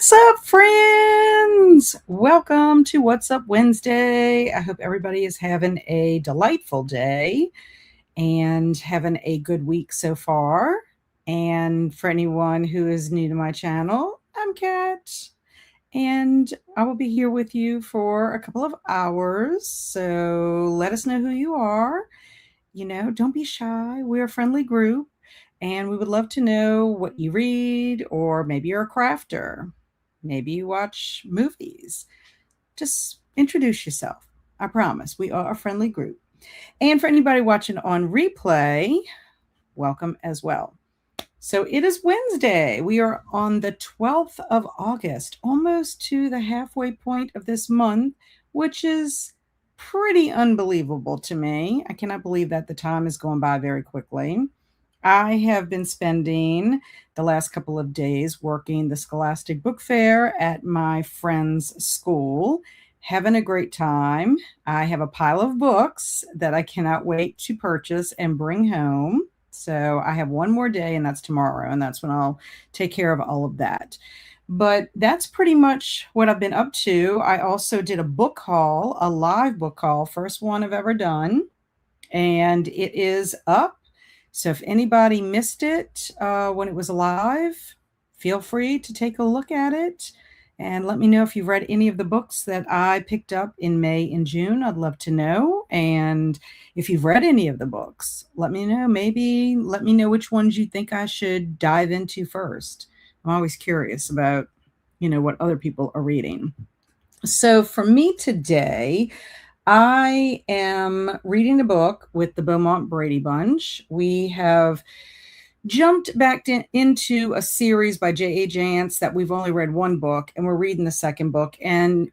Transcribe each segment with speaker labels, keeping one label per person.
Speaker 1: What's up, friends? Welcome to What's Up Wednesday. I hope everybody is having a delightful day and having a good week so far. And for anyone who is new to my channel, I'm Kat, and I will be here with you for a couple of hours. So let us know who you are. Don't be shy. We're a friendly group, and we would love to know what you read, or maybe you're a crafter. Maybe you watch movies. Just introduce yourself. I promise we are a friendly group. And for anybody watching on replay, welcome as well. So it is Wednesday. We are on the 12th of August, almost to the halfway point of this month, which is pretty unbelievable to me. I cannot believe that the time is going by very quickly. I have been spending the last couple of days working the Scholastic Book Fair at my friend's school, having a great time. I have a pile of books that I cannot wait to purchase and bring home. So I have one more day, and that's tomorrow, and that's when I'll take care of all of that. But that's pretty much what I've been up to. I also did a book haul, a live book haul, first one I've ever done, and it is up. So if anybody missed it when it was live, feel free to take a look at it and let me know if you've read any of the books that I picked up in May and June. I'd love to know. And if you've read any of the books, let me know. Maybe let me know which ones you think I should dive into first. I'm always curious about, what other people are reading. So for me today, I am reading a book with the Beaumont Brady Bunch. We have jumped back into a series by J.A. Jance that we've only read one book, and we're reading the second book, and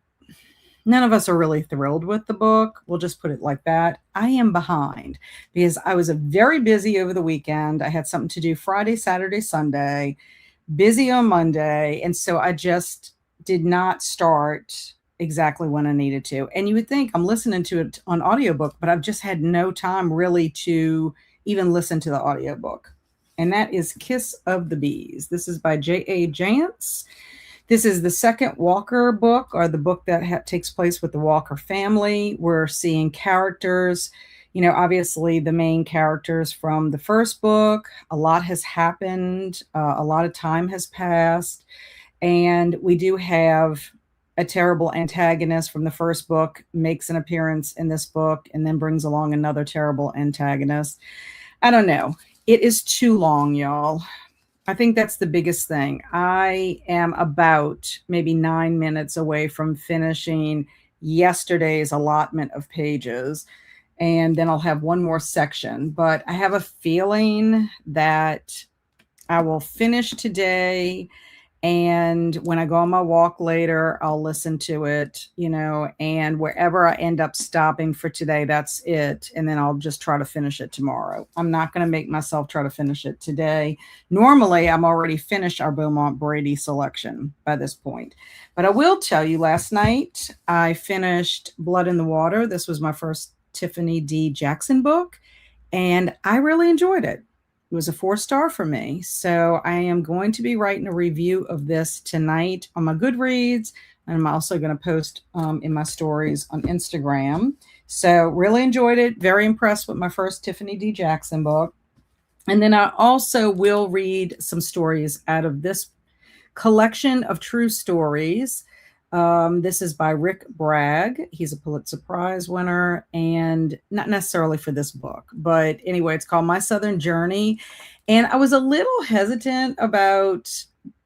Speaker 1: none of us are really thrilled with the book. We'll just put it like that. I am behind because I was very busy over the weekend. I had something to do Friday, Saturday, Sunday, busy on Monday, and so I just did not start exactly when I needed to. And you would think I'm listening to it on audiobook, but I've just had no time really to even listen to the audiobook. And that is Kiss of the Bees. This is by J.A. Jance. This is the second Walker book, or the book that takes place with the Walker family. We're seeing characters, obviously the main characters from the first book. A lot has happened. A lot of time has passed. And we do have a terrible antagonist from the first book makes an appearance in this book and then brings along another terrible antagonist. I don't know. It is too long, y'all. I think that's the biggest thing. I am about maybe 9 minutes away from finishing yesterday's allotment of pages, and then I'll have one more section. But I have a feeling that I will finish today, and when I go on my walk later, I'll listen to it, and wherever I end up stopping for today, that's it. And then I'll just try to finish it tomorrow. I'm not going to make myself try to finish it today. Normally, I'm already finished our Beaumont Brady selection by this point. But I will tell you, last night, I finished Blood in the Water. This was my first Tiffany D. Jackson book, and I really enjoyed it. It was a 4-star for me. So I am going to be writing a review of this tonight on my Goodreads. And I'm also going to post in my stories on Instagram. So really enjoyed it. Very impressed with my first Tiffany D. Jackson book. And then I also will read some stories out of this collection of true stories. This is by Rick Bragg. He's a Pulitzer Prize winner, and not necessarily for this book, but anyway, it's called My Southern Journey. And I was a little hesitant about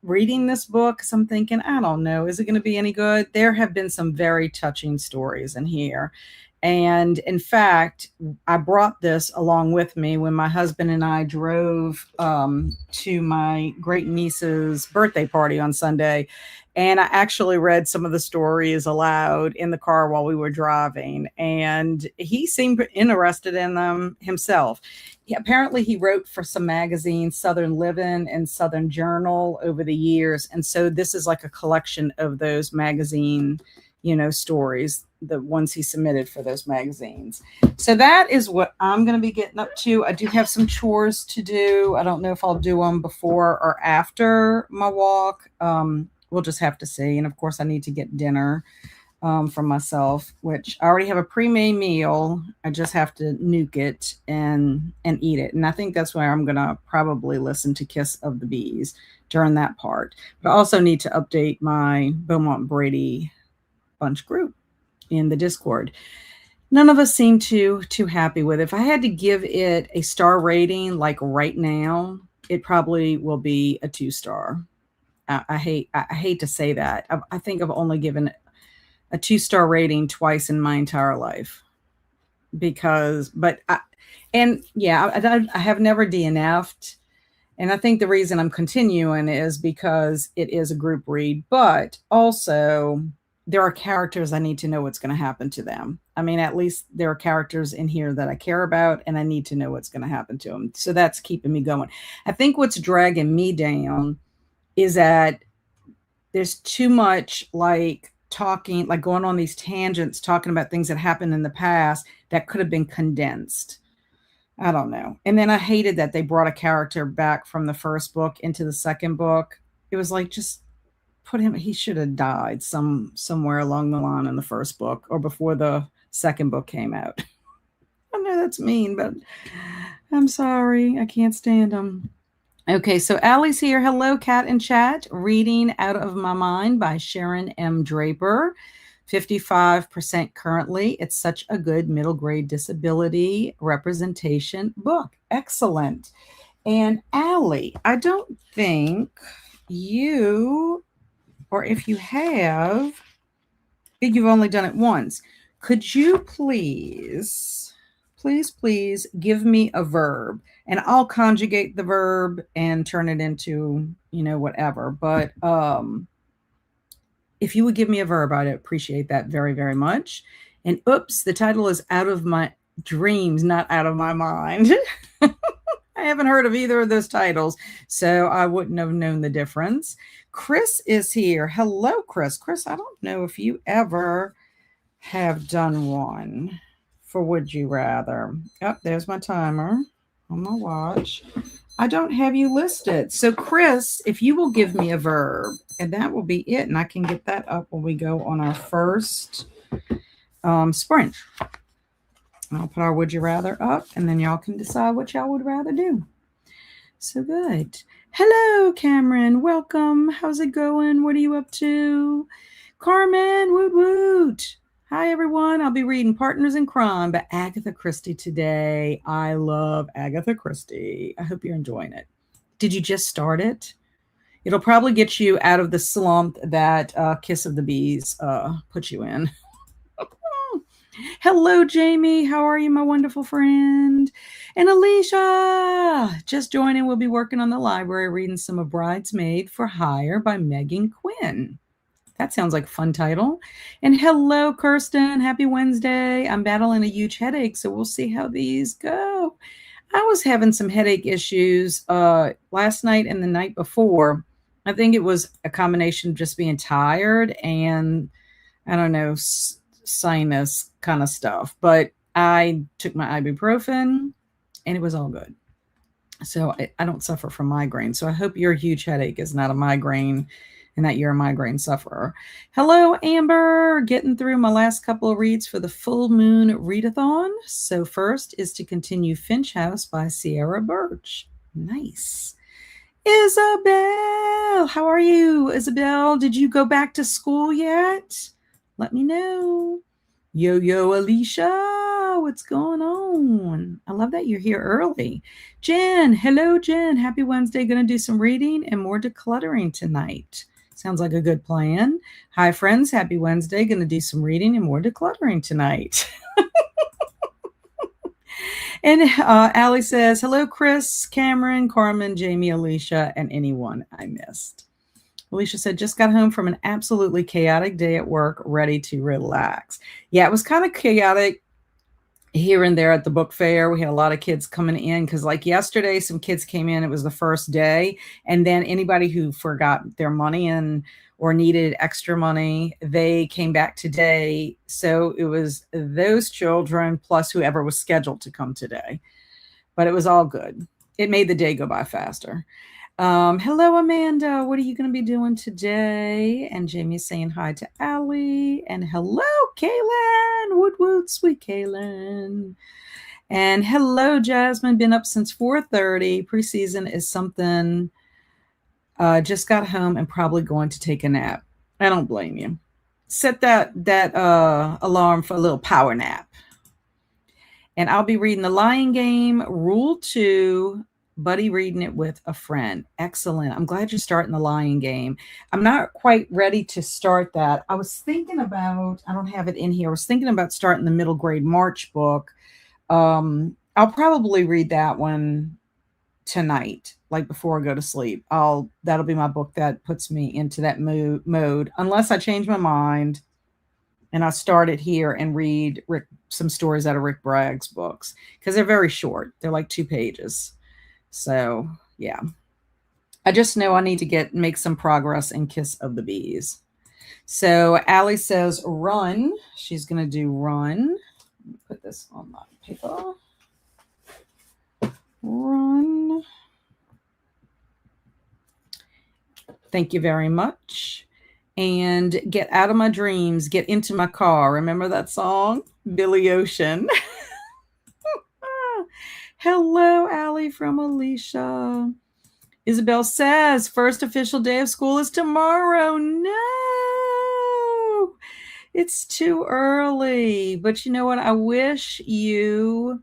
Speaker 1: reading this book because I'm thinking, I don't know, is it going to be any good? There have been some very touching stories in here. And in fact, I brought this along with me when my husband and I drove to my great niece's birthday party on Sunday. And I actually read some of the stories aloud in the car while we were driving. And he seemed interested in them himself. Apparently, he wrote for some magazines, Southern Living and Southern Journal, over the years. And so this is like a collection of those magazine stories, the ones he submitted for those magazines. So that is what I'm going to be getting up to. I do have some chores to do. I don't know if I'll do them before or after my walk. we'll just have to see. And of course, I need to get dinner for myself, which I already have a pre-made meal. I just have to nuke it and eat it. And I think that's where I'm gonna probably listen to Kiss of the Bees during that part. But I also need to update my Beaumont Brady bunch group in the Discord. None of us seem too happy with it. If I had to give it a star rating, like right now, it probably will be a 2-star. I hate to say that. I think I've only given a 2-star rating twice in my entire life because, but I, and yeah, I have never DNF'd. And I think the reason I'm continuing is because it is a group read, but also there are characters I need to know what's going to happen to them. I mean, at least there are characters in here that I care about and I need to know what's going to happen to them. So that's keeping me going. I think what's dragging me down is that there's too much like talking, like going on these tangents, talking about things that happened in the past that could have been condensed. I don't know. And then I hated that they brought a character back from the first book into the second book. It was like, just put him, he should have died somewhere along the line in the first book or before the second book came out. I know that's mean, but I'm sorry. I can't stand him. Okay, so Allie's here. Hello, Cat in Chat. Reading Out of My Mind by Sharon M. Draper. 55% currently. It's such a good middle grade disability representation book. Excellent. And Allie, I don't think you, or if you have, I think you've only done it once. Could you please give me a verb and I'll conjugate the verb and turn it into, whatever. But if you would give me a verb, I'd appreciate that very, very much. And oops, the title is Out of My Dreams, not Out of My Mind. I haven't heard of either of those titles, so I wouldn't have known the difference. Chris is here. Hello, Chris. Chris, I don't know if you ever have done one for Would You Rather. Oh, there's my timer on my watch. I don't have you listed. So, Chris, if you will give me a verb, and that will be it, and I can get that up when we go on our first sprint. I'll put our Would You Rather up, and then y'all can decide what y'all would rather do. So good. Hello, Cameron. Welcome. How's it going? What are you up to? Carmen, woot woot. Hi, everyone. I'll be reading Partners in Crime by Agatha Christie today. I love Agatha Christie. I hope you're enjoying it. Did you just start it? It'll probably get you out of the slump that Kiss of the Bees put you in. Hello, Jamie. How are you, my wonderful friend? And Alicia, just joining. We'll be working on the library, reading some of Bridesmaid for Hire by Megan Quinn. That sounds like a fun title. And hello, Kirsten. Happy Wednesday. I'm battling a huge headache, so we'll see how these go. I was having some headache issues last night and the night before. I think it was a combination of just being tired and, I don't know, sinus kind of stuff. But I took my ibuprofen, and it was all good. So I don't suffer from migraine. So I hope your huge headache is not a migraine and that you're a migraine sufferer. Hello, Amber. Getting through my last couple of reads for the Full Moon Readathon. So first is to continue Finch House by Sierra Birch. Nice. Isabel, how are you? Isabel, did you go back to school yet? Let me know. Yo, Alicia, what's going on? I love that you're here early. Jen, hello, Jen. Happy Wednesday. Going to do some reading and more decluttering tonight. Sounds like a good plan. Hi, friends. Happy Wednesday. Going to do some reading and more decluttering tonight. And Allie says, hello, Chris, Cameron, Carmen, Jamie, Alicia, and anyone I missed. Alicia said, just got home from an absolutely chaotic day at work, ready to relax. Yeah, it was kind of chaotic here and there at the book fair. We had a lot of kids coming in because like yesterday, some kids came in. It was the first day. And then anybody who forgot their money or needed extra money, they came back today. So it was those children plus whoever was scheduled to come today. But it was all good. It made the day go by faster. Hello, Amanda. What are you going to be doing today? And Jamie's saying hi to Allie. And hello, Kaylin. Woot woot, sweet Kaylin. And hello, Jasmine. Been up since 4:30. Preseason is something. Just got home and probably going to take a nap. I don't blame you. Set that alarm for a little power nap. And I'll be reading The Lion Game, Rule 2, Buddy reading it with a friend. Excellent. I'm glad you're starting The Lion Game. I'm not quite ready to start that. I was thinking about, I don't have it in here, I was thinking about starting the middle grade March book. I'll probably read that one tonight, like before I go to sleep. That'll be my book that puts me into that mode, unless I change my mind and I start it here and read some stories out of Rick Bragg's books because they're very short. They're like 2 pages. So yeah, I just know I need to make some progress in Kiss of the Bees. So Allie says run. She's going to do run. Put this on my paper. Run. Thank you very much. And get out of my dreams, get into my car. Remember that song? Billy Ocean. Hello, Allie from Alicia. Isabel says, first official day of school is tomorrow. No, it's too early. But you know what? I wish you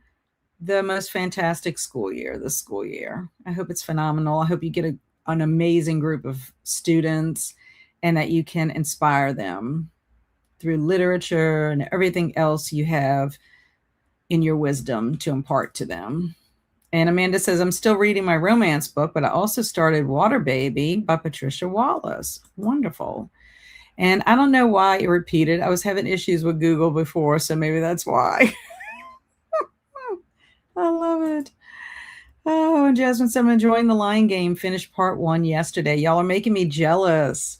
Speaker 1: the most fantastic school year this school year. I hope it's phenomenal. I hope you get an amazing group of students and that you can inspire them through literature and everything else you have in your wisdom to impart to them. And Amanda says, I'm still reading my romance book, but I also started Water Baby by Patricia Wallace. Wonderful. And I don't know why it repeated. I was having issues with Google before, so maybe that's why. I love it. Oh, and Jasmine said, I'm enjoying The Lion Game. Finished part 1 yesterday. Y'all are making me jealous.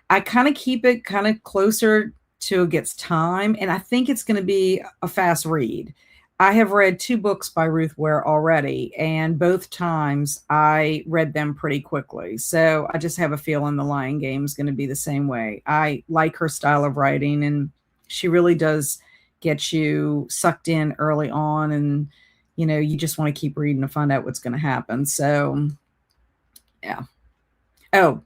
Speaker 1: I kind of keep it kind of closer to it gets time, and I think it's going to be a fast read. I have read 2 books by Ruth Ware already, and both times I read them pretty quickly. So I just have a feeling The Lion Game is going to be the same way. I like her style of writing, and she really does get you sucked in early on, and you just want to keep reading to find out what's going to happen. So, yeah. Oh,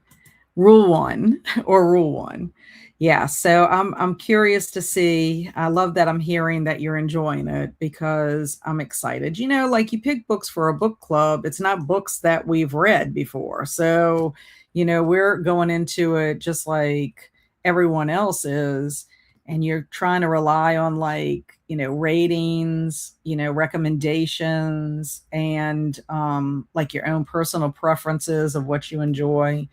Speaker 1: rule 1 or rule 1. Yeah. So I'm curious to see. I love that I'm hearing that you're enjoying it because I'm excited. Like you pick books for a book club. It's not books that we've read before. So, we're going into it just like everyone else is. And you're trying to rely on ratings, recommendations, and like your own personal preferences of what you enjoy.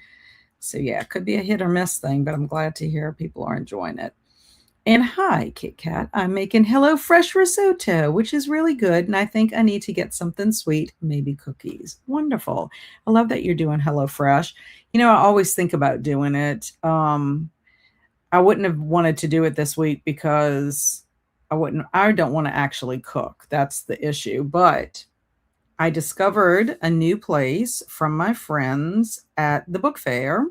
Speaker 1: So yeah, it could be a hit or miss thing, but I'm glad to hear people are enjoying it. And hi, Kit Kat. I'm making HelloFresh risotto, which is really good. And I think I need to get something sweet, maybe cookies. Wonderful. I love that you're doing HelloFresh. I always think about doing it. I wouldn't have wanted to do it this week because I don't want to actually cook. That's the issue. But I discovered a new place from my friends at the book fair.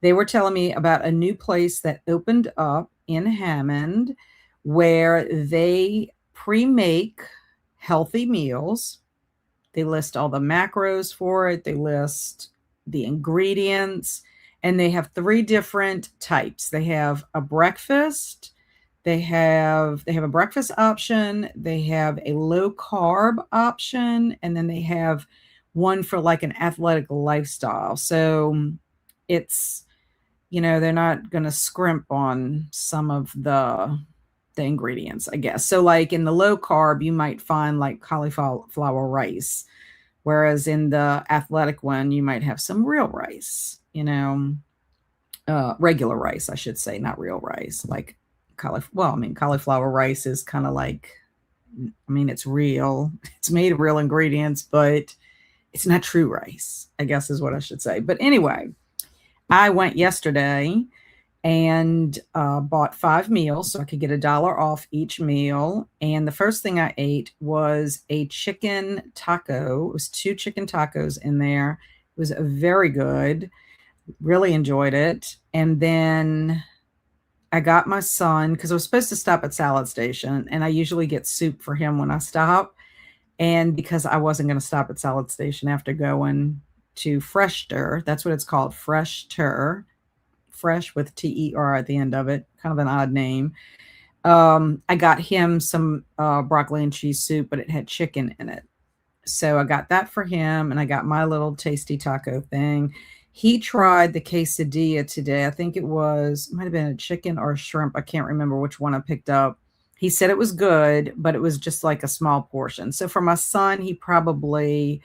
Speaker 1: They were telling me about a new place that opened up in Hammond where they pre-make healthy meals. They list all the macros for it. They list the ingredients, and they have 3 different types. They have a breakfast. They have a breakfast option, they have a low carb option, and then they have one for like an athletic lifestyle. So it's, they're not going to scrimp on some of the ingredients, I guess. So like in the low carb, you might find like cauliflower rice, whereas in the athletic one, you might have some real rice, regular rice, I should say, not real rice, like cauliflower rice is kind of like, it's real. It's made of real ingredients, but it's not true rice, I guess is what I should say. But anyway, I went yesterday and bought 5 meals so I could get $1 off each meal. And the first thing I ate was a chicken taco. It was 2 chicken tacos in there It was very good. Really enjoyed it. And then I got my son because I was supposed to stop at Salad Station, and I usually get soup for him when I stop. And because I wasn't going to stop at Salad Station after going to Freshter, that's what it's called, Freshter, fresh with Ter at the end of it, kind of an odd name. I got him some broccoli and cheese soup, but it had chicken in it. So I got that for him, and I got my little tasty taco thing. He tried the quesadilla today. I think might have been a chicken or a shrimp. I can't remember which one I picked up. He said it was good, but it was just like a small portion. So for my son, he probably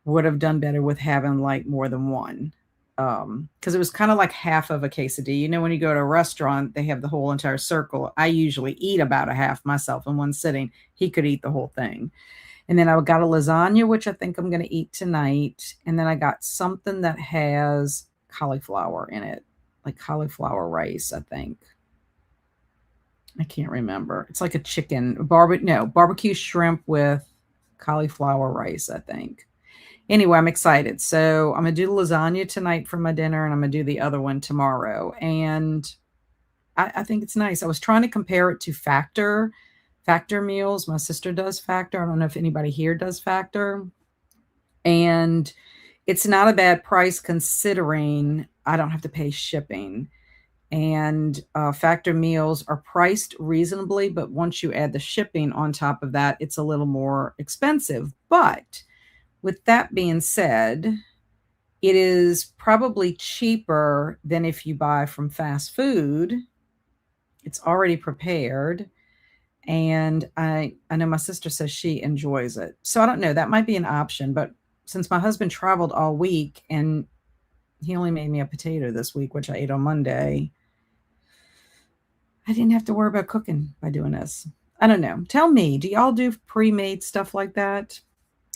Speaker 1: would have done better with having like more than one. Because it was kind of like half of a quesadilla. You know, when you go to a restaurant, they have the whole entire circle. I usually eat about a half myself in one sitting. He could eat the whole thing. And then I got a lasagna, which I think I'm going to eat tonight. And then I got something that has cauliflower in it, like cauliflower rice, I think. I can't remember. It's like a barbecue shrimp with cauliflower rice, I think. Anyway, I'm excited. So I'm going to do the lasagna tonight for my dinner, and I'm going to do the other one tomorrow. And I think it's nice. I was trying to compare it to Factor meals. My sister does Factor. I don't know if anybody here does Factor. And it's not a bad price considering I don't have to pay shipping. And Factor meals are priced reasonably, but once you add the shipping on top of that, it's a little more expensive. But with that being said, it is probably cheaper than if you buy from fast food. It's already prepared. And I know my sister says she enjoys it. So I don't know, that might be an option, but since my husband traveled all week and he only made me a potato this week, which I ate on Monday, I didn't have to worry about cooking by doing this. I don't know. Tell me, do y'all do pre-made stuff like that?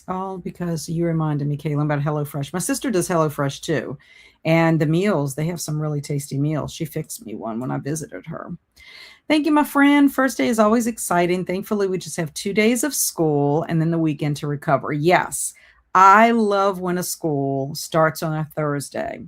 Speaker 1: All because you reminded me, Caitlin, about HelloFresh. My sister does HelloFresh too. And the meals, they have some really tasty meals. She fixed me one when I visited her. Thank you, my friend. First day is always exciting. Thankfully, we just have 2 days of school and then the weekend to recover. Yes, I love when a school starts on a Thursday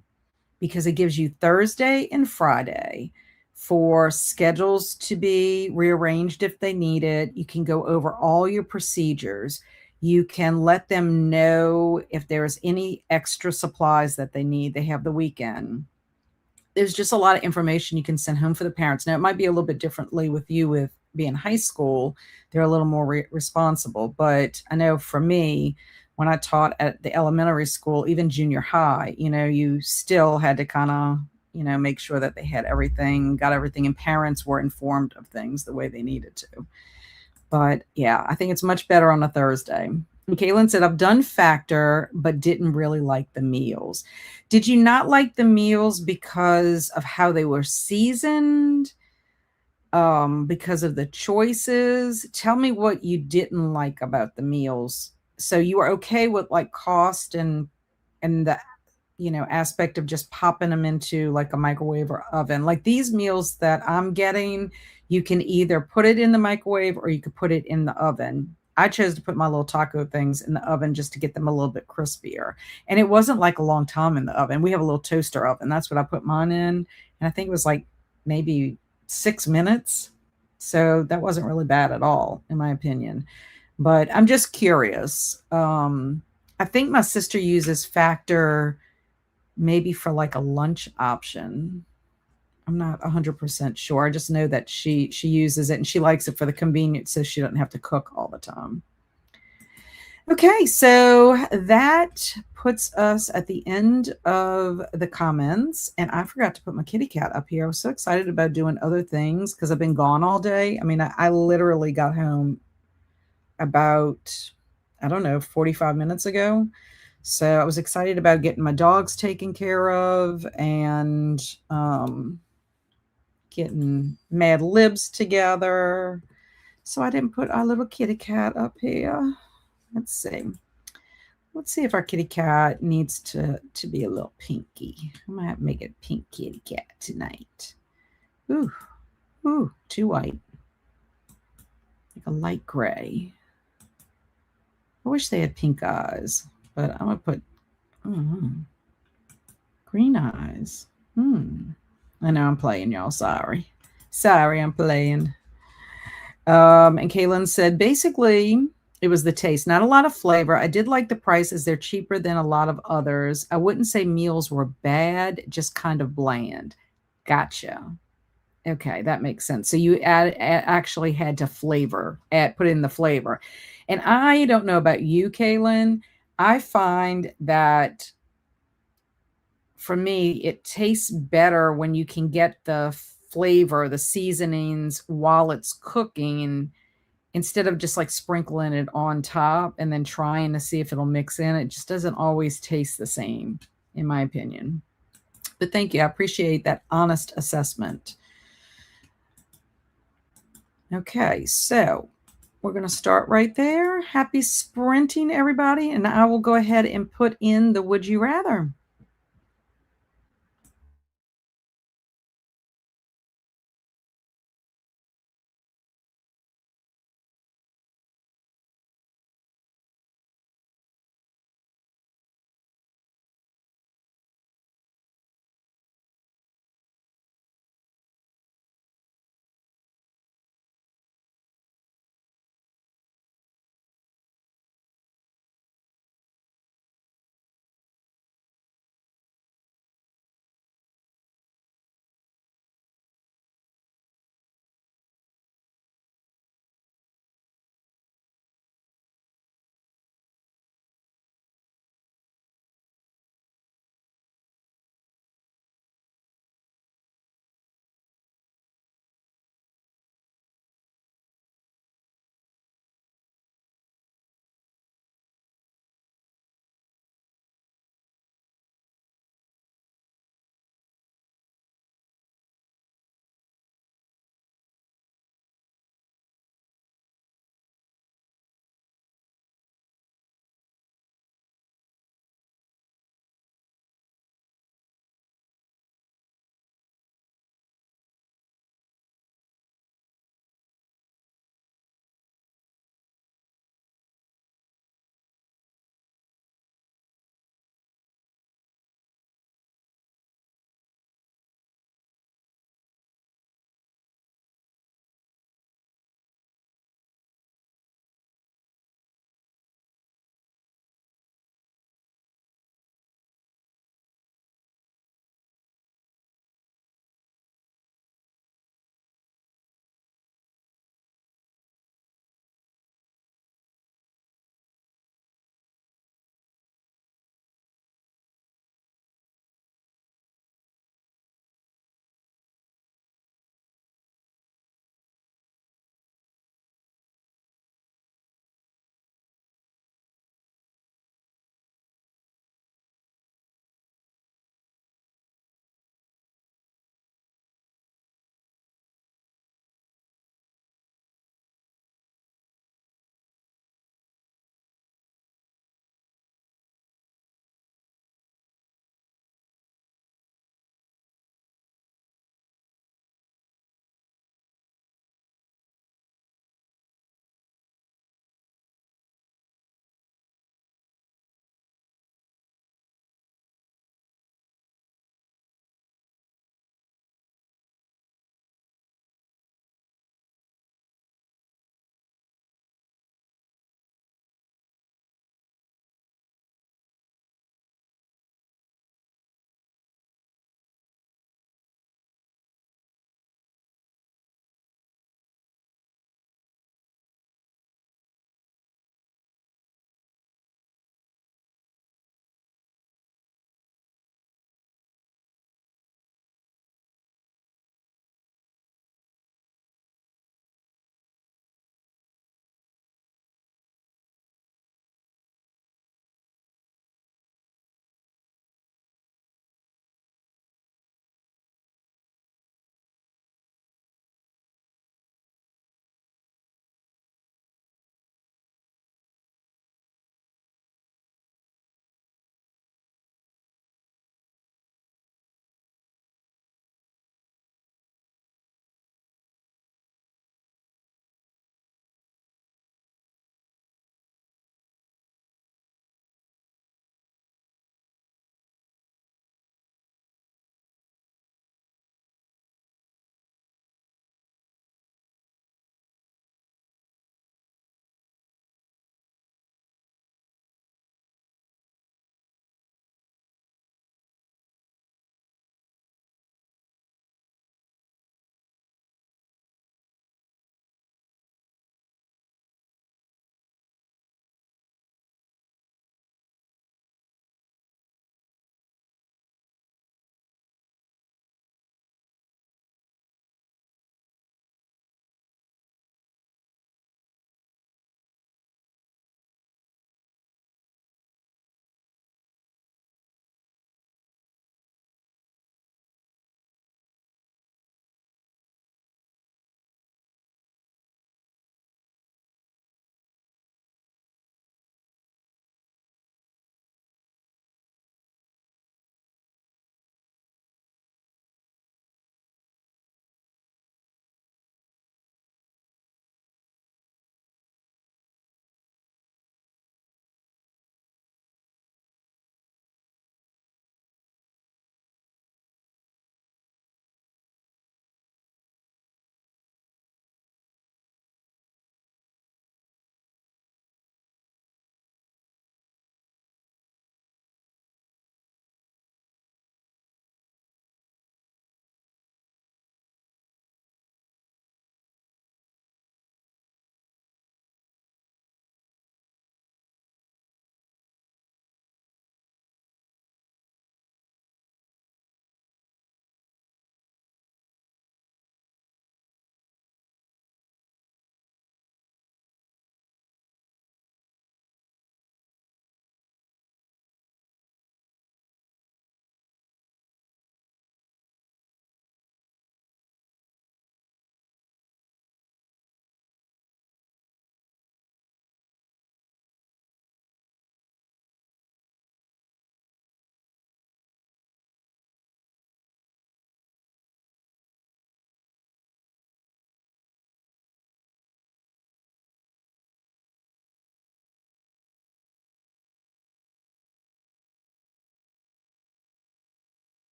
Speaker 1: because it gives you Thursday and Friday for schedules to be rearranged if they need it. You can go over all your procedures. You can let them know if there's any extra supplies that they need. They have the weekend. There's just a lot of information you can send home for the parents. Now, it might be a little bit differently with you with being high school. They're a little more responsible. But I know for me, when I taught at the elementary school, even junior high, you still had to kind of, make sure that they had everything, got everything, and parents were informed of things the way they needed to. But yeah, I think it's much better on a Thursday. And Kaylin said, I've done Factor, but didn't really like the meals. Did you not like the meals because of how they were seasoned? Because of the choices? Tell me what you didn't like about the meals. So you were okay with like cost and the aspect of just popping them into like a microwave or oven. Like these meals that I'm getting, you can either put it in the microwave or you could put it in the oven. I chose to put my little taco things in the oven just to get them a little bit crispier. And it wasn't like a long time in the oven. We have a little toaster oven. That's what I put mine in. And I think it was like maybe 6 minutes. So that wasn't really bad at all, in my opinion. But I'm just curious. I think my sister uses Factor maybe for like a lunch option. I'm not 100% sure. I just know that she uses it and she likes it for the convenience so she doesn't have to cook all the time. Okay, so that puts us at the end of the comments. And I forgot to put my kitty cat up here. I was so excited about doing other things because I've been gone all day. I mean, I literally got home about, I don't know, 45 minutes ago. So I was excited about getting my dogs taken care of and getting Mad Libs together. So I didn't put our little kitty cat up here. Let's see. Let's see if our kitty cat needs to be a little pinky. I might have to make it pink kitty cat tonight. Ooh, too white. Like a light gray. I wish they had pink eyes, but I'm gonna Mm, green eyes. I know I'm playing, y'all. Sorry. Sorry, I'm playing. And Kaylin said, basically, it was the taste, not a lot of flavor. I did like the prices. They're cheaper than a lot of others. I wouldn't say meals were bad, just kind of bland. Gotcha. Okay, that makes sense. So you actually had to put in the flavor. And I don't know about you, Kaylin. I find that for me, it tastes better when you can get the flavor, the seasonings while it's cooking, and instead of just like sprinkling it on top and then trying to see if it'll mix in. It just doesn't always taste the same, in my opinion. But thank you. I appreciate that honest assessment. Okay, so we're going to start right there. Happy sprinting, everybody. And I will go ahead and put in the would you rather.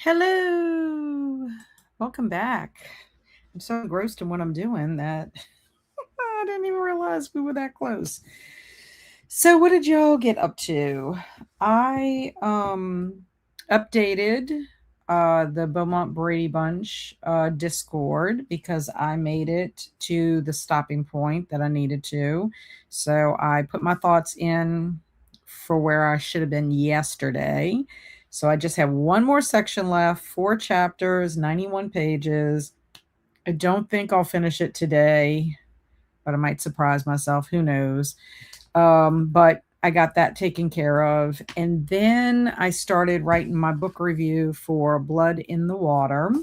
Speaker 1: Hello. Welcome back. I'm so engrossed in what I'm doing that I didn't even realize we were that close. So what did y'all get up to? I updated the Beaumont Brady Bunch Discord because I made it to the stopping point that I needed to. So I put my thoughts in for where I should have been yesterday. So I just have one more section left, 4 chapters, 91 pages. I don't think I'll finish it today, but I might surprise myself. Who knows? But I got that taken care of. And then I started writing my book review for Blood in the Water.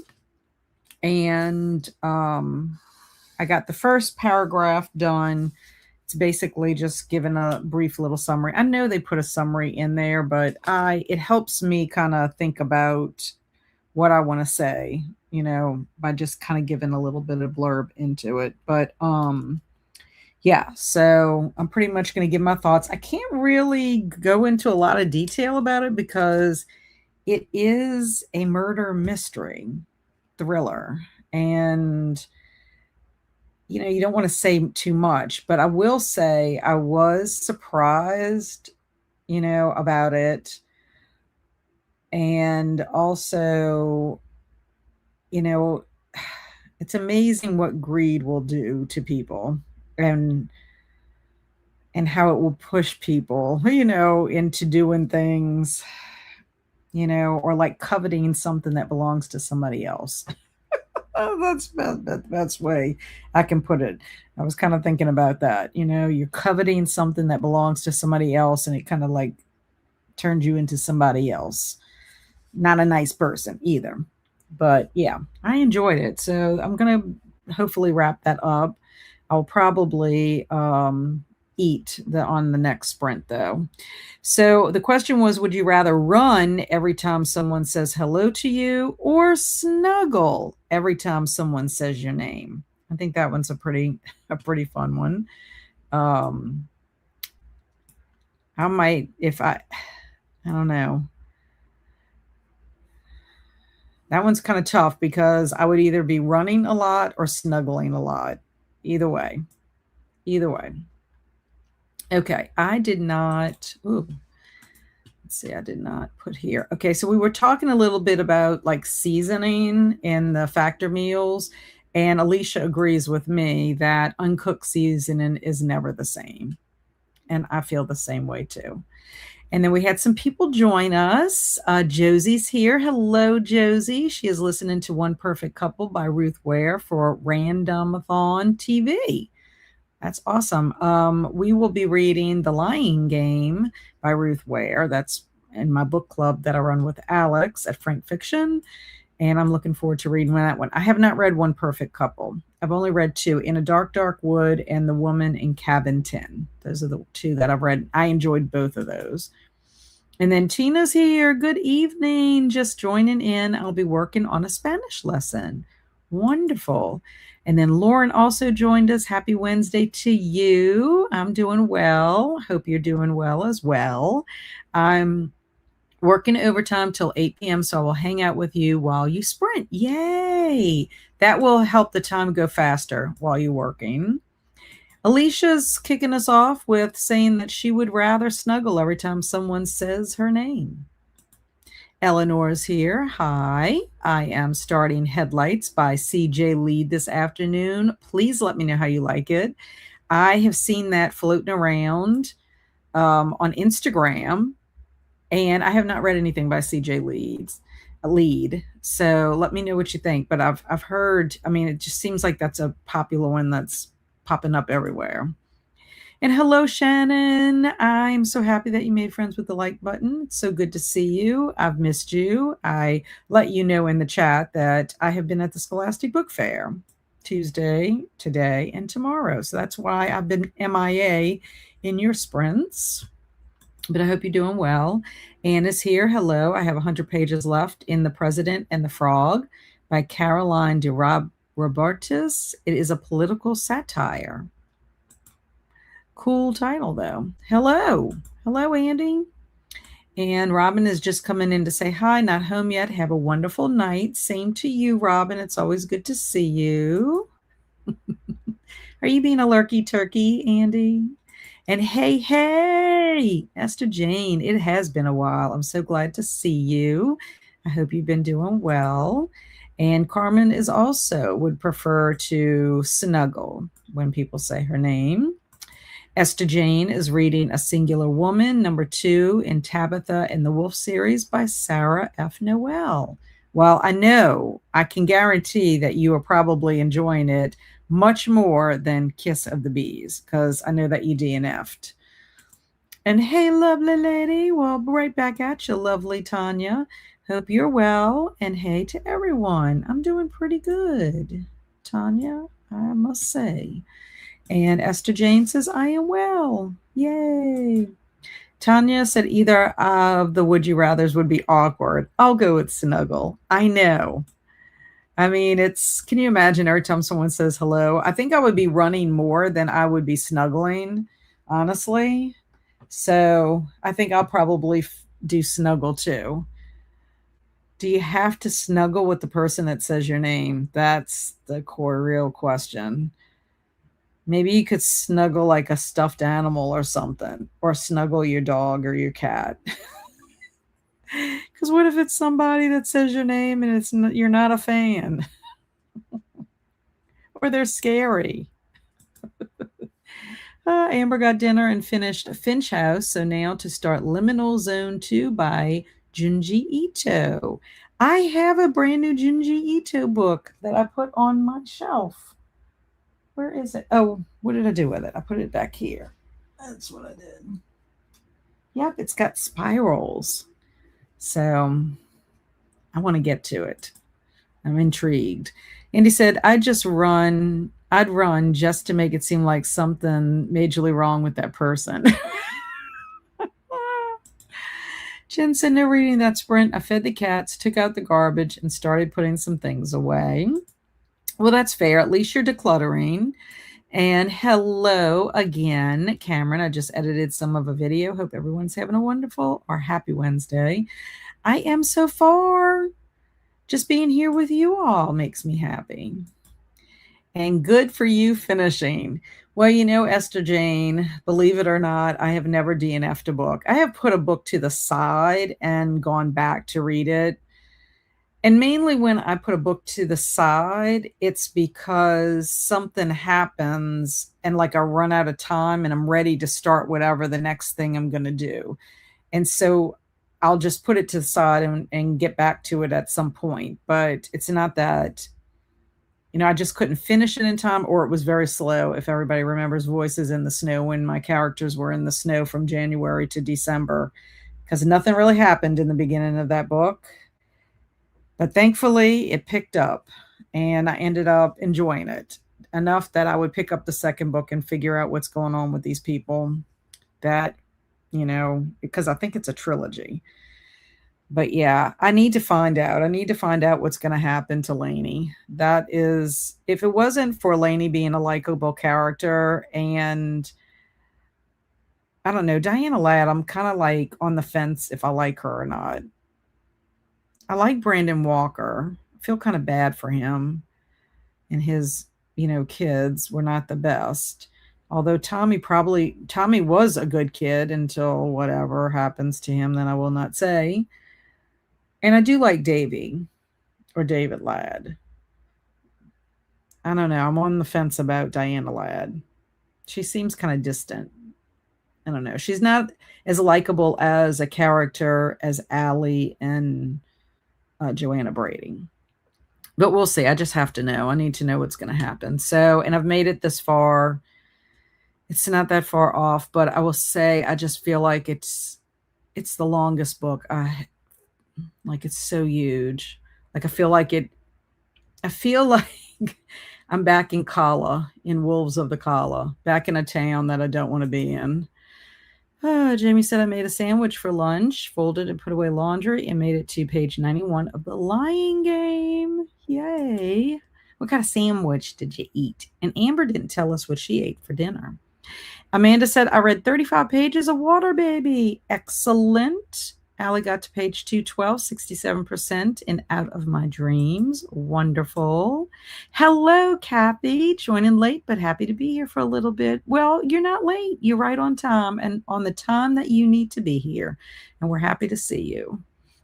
Speaker 1: And I got the first paragraph done. It's basically just giving a brief little summary. I know they put a summary in there, but it helps me kind of think about what I want to say, by just kind of giving a little bit of blurb into it. But yeah, so I'm pretty much going to give my thoughts. I can't really go into a lot of detail about it because it is a murder mystery thriller. And, you don't want to say too much, but I will say I was surprised, about it. And also, you know, it's amazing what greed will do to people. And how it will push people, into doing things, or like coveting something that belongs to somebody else. Oh, that's the best way I can put it. I was kind of thinking about that. You're coveting something that belongs to somebody else, and it kind of like turns you into somebody else. Not a nice person either. But yeah, I enjoyed it. So I'm going to hopefully wrap that up. I'll probably eat on the next sprint though. So the question was, would you rather run every time someone says hello to you or snuggle every time someone says your name? I think that one's a pretty fun one. I might, I don't know. That one's kind of tough because I would either be running a lot or snuggling a lot. Either way. Okay, I did not. Ooh, let's see, I did not put here. Okay, so we were talking a little bit about like seasoning in the factor meals, and Alicia agrees with me that uncooked seasoning is never the same. And I feel the same way too. And then we had some people join us. Josie's here. Hello, Josie. She is listening to One Perfect Couple by Ruth Ware for Randomathon TV. That's awesome. We will be reading The Lying Game by Ruth Ware. That's in my book club that I run with Alex at Frank Fiction. And I'm looking forward to reading that one. I have not read One Perfect Couple. I've only read 2, In a Dark, Dark Wood and The Woman in Cabin 10. Those are the 2 that I've read. I enjoyed both of those. And then Tina's here. Good evening. Just joining in. I'll be working on a Spanish lesson. Wonderful. And then Lauren also joined us. Happy Wednesday to you. I'm doing well. Hope you're doing well as well. I'm working overtime till 8 p.m. So I will hang out with you while you sprint. Yay. That will help the time go faster while you're working. Alicia's kicking us off with saying that she would rather snuggle every time someone says her name. Eleanor's here. Hi. I am starting Headlights by C.J. Lead this afternoon. Please let me know how you like it. I have seen that floating around on Instagram, and I have not read anything by C.J. Lead. So let me know what you think. But I've heard, it just seems like that's a popular one that's popping up everywhere. And hello, Shannon. I'm so happy that you made friends with the like button. It's so good to see you. I've missed you. I let you know in the chat that I have been at the Scholastic Book Fair Tuesday, today, and tomorrow. So that's why I've been MIA in your sprints. But I hope you're doing well. Anna's here. Hello. I have 100 pages left in The President and the Frog by Caroline de Robertis. It is a political satire. Cool title, though. Hello, Andy. And Robin is just coming in to say hi, not home yet. Have a wonderful night. Same to you, Robin. It's always good to see you. Are you being a lurky turkey, Andy? And hey, Esther Jane, it has been a while. I'm so glad to see you. I hope you've been doing well. And Carmen is also would prefer to snuggle when people say her name. Esther Jane is reading A Singular Woman, number 2 in Tabitha and the Wolf series by Sarah F. Noel. Well, I can guarantee that you are probably enjoying it much more than Kiss of the Bees, because I know that you DNF'd. And hey, lovely lady, well, right back at you, lovely Tanya. Hope you're well. And hey to everyone, I'm doing pretty good, Tanya, I must say. And Esther Jane says, I am well. Yay. Tanya said either of the would you rathers would be awkward. I'll go with snuggle. I know. I mean, can you imagine every time someone says hello? I think I would be running more than I would be snuggling, honestly. So I think I'll probably do snuggle too. Do you have to snuggle with the person that says your name? That's the core real question. Maybe you could snuggle like a stuffed animal or something, or snuggle your dog or your cat. Because what if it's somebody that says your name and you're not a fan? Or they're scary. Amber got dinner and finished Finch House, so now to start Liminal Zone 2 by Junji Ito. I have a brand new Junji Ito book that I put on my shelf. Where is it? Oh, what did I do with it? I put it back here. That's what I did. Yep, it's got spirals. So I want to get to it. I'm intrigued. Andy said, I'd run just to make it seem like something majorly wrong with that person. Jen said, no reading that sprint. I fed the cats, took out the garbage, and started putting some things away. Well, that's fair. At least you're decluttering. And hello again, Cameron. I just edited some of a video. Hope everyone's having a wonderful or happy Wednesday. I am so far. Just being here with you all makes me happy. And good for you finishing. Well, Esther Jane, believe it or not, I have never DNF'd a book. I have put a book to the side and gone back to read it. And mainly when I put a book to the side, it's because something happens and like I run out of time and I'm ready to start whatever the next thing I'm going to do. And so I'll just put it to the side and get back to it at some point. But it's not that, I just couldn't finish it in time, or it was very slow. If everybody remembers Voices in the Snow, when my characters were in the snow from January to December, because nothing really happened in the beginning of that book. But thankfully, it picked up, and I ended up enjoying it enough that I would pick up the second book and figure out what's going on with these people that, because I think it's a trilogy. But yeah, I need to find out. I need to find out what's going to happen to Lainey. That is, if it wasn't for Lainey being a likable character, and I don't know, Diana Ladd, I'm kind of like on the fence if I like her or not. I like Brandon Walker. I feel kind of bad for him, and his, kids were not the best. Although Tommy was a good kid until whatever happens to him, then I will not say. And I do like Davy, or David Ladd. I don't know. I'm on the fence about Diana Ladd. She seems kind of distant. I don't know. She's not as likable as a character as Allie and Joanna Brady. But we'll see. I just have to know. I need to know what's going to happen. So, and I've made it this far. It's not that far off, but I will say I just feel like it's the longest book. Like it's so huge. Like I feel like I'm back in Kala, in Wolves of the Kala, back in a town that I don't want to be in. Jamie said, I made a sandwich for lunch, folded and put away laundry, and made it to page 91 of The Lying Game. Yay. What kind of sandwich did you eat? And Amber didn't tell us what she ate for dinner. Amanda said, I read 35 pages of Water Baby. Excellent. Allie got to page 212, 67% in Out of My Dreams. Wonderful. Hello, Kathy. Joining late, but happy to be here for a little bit. Well, you're not late. You're right on time and on the time that you need to be here. And we're happy to see you.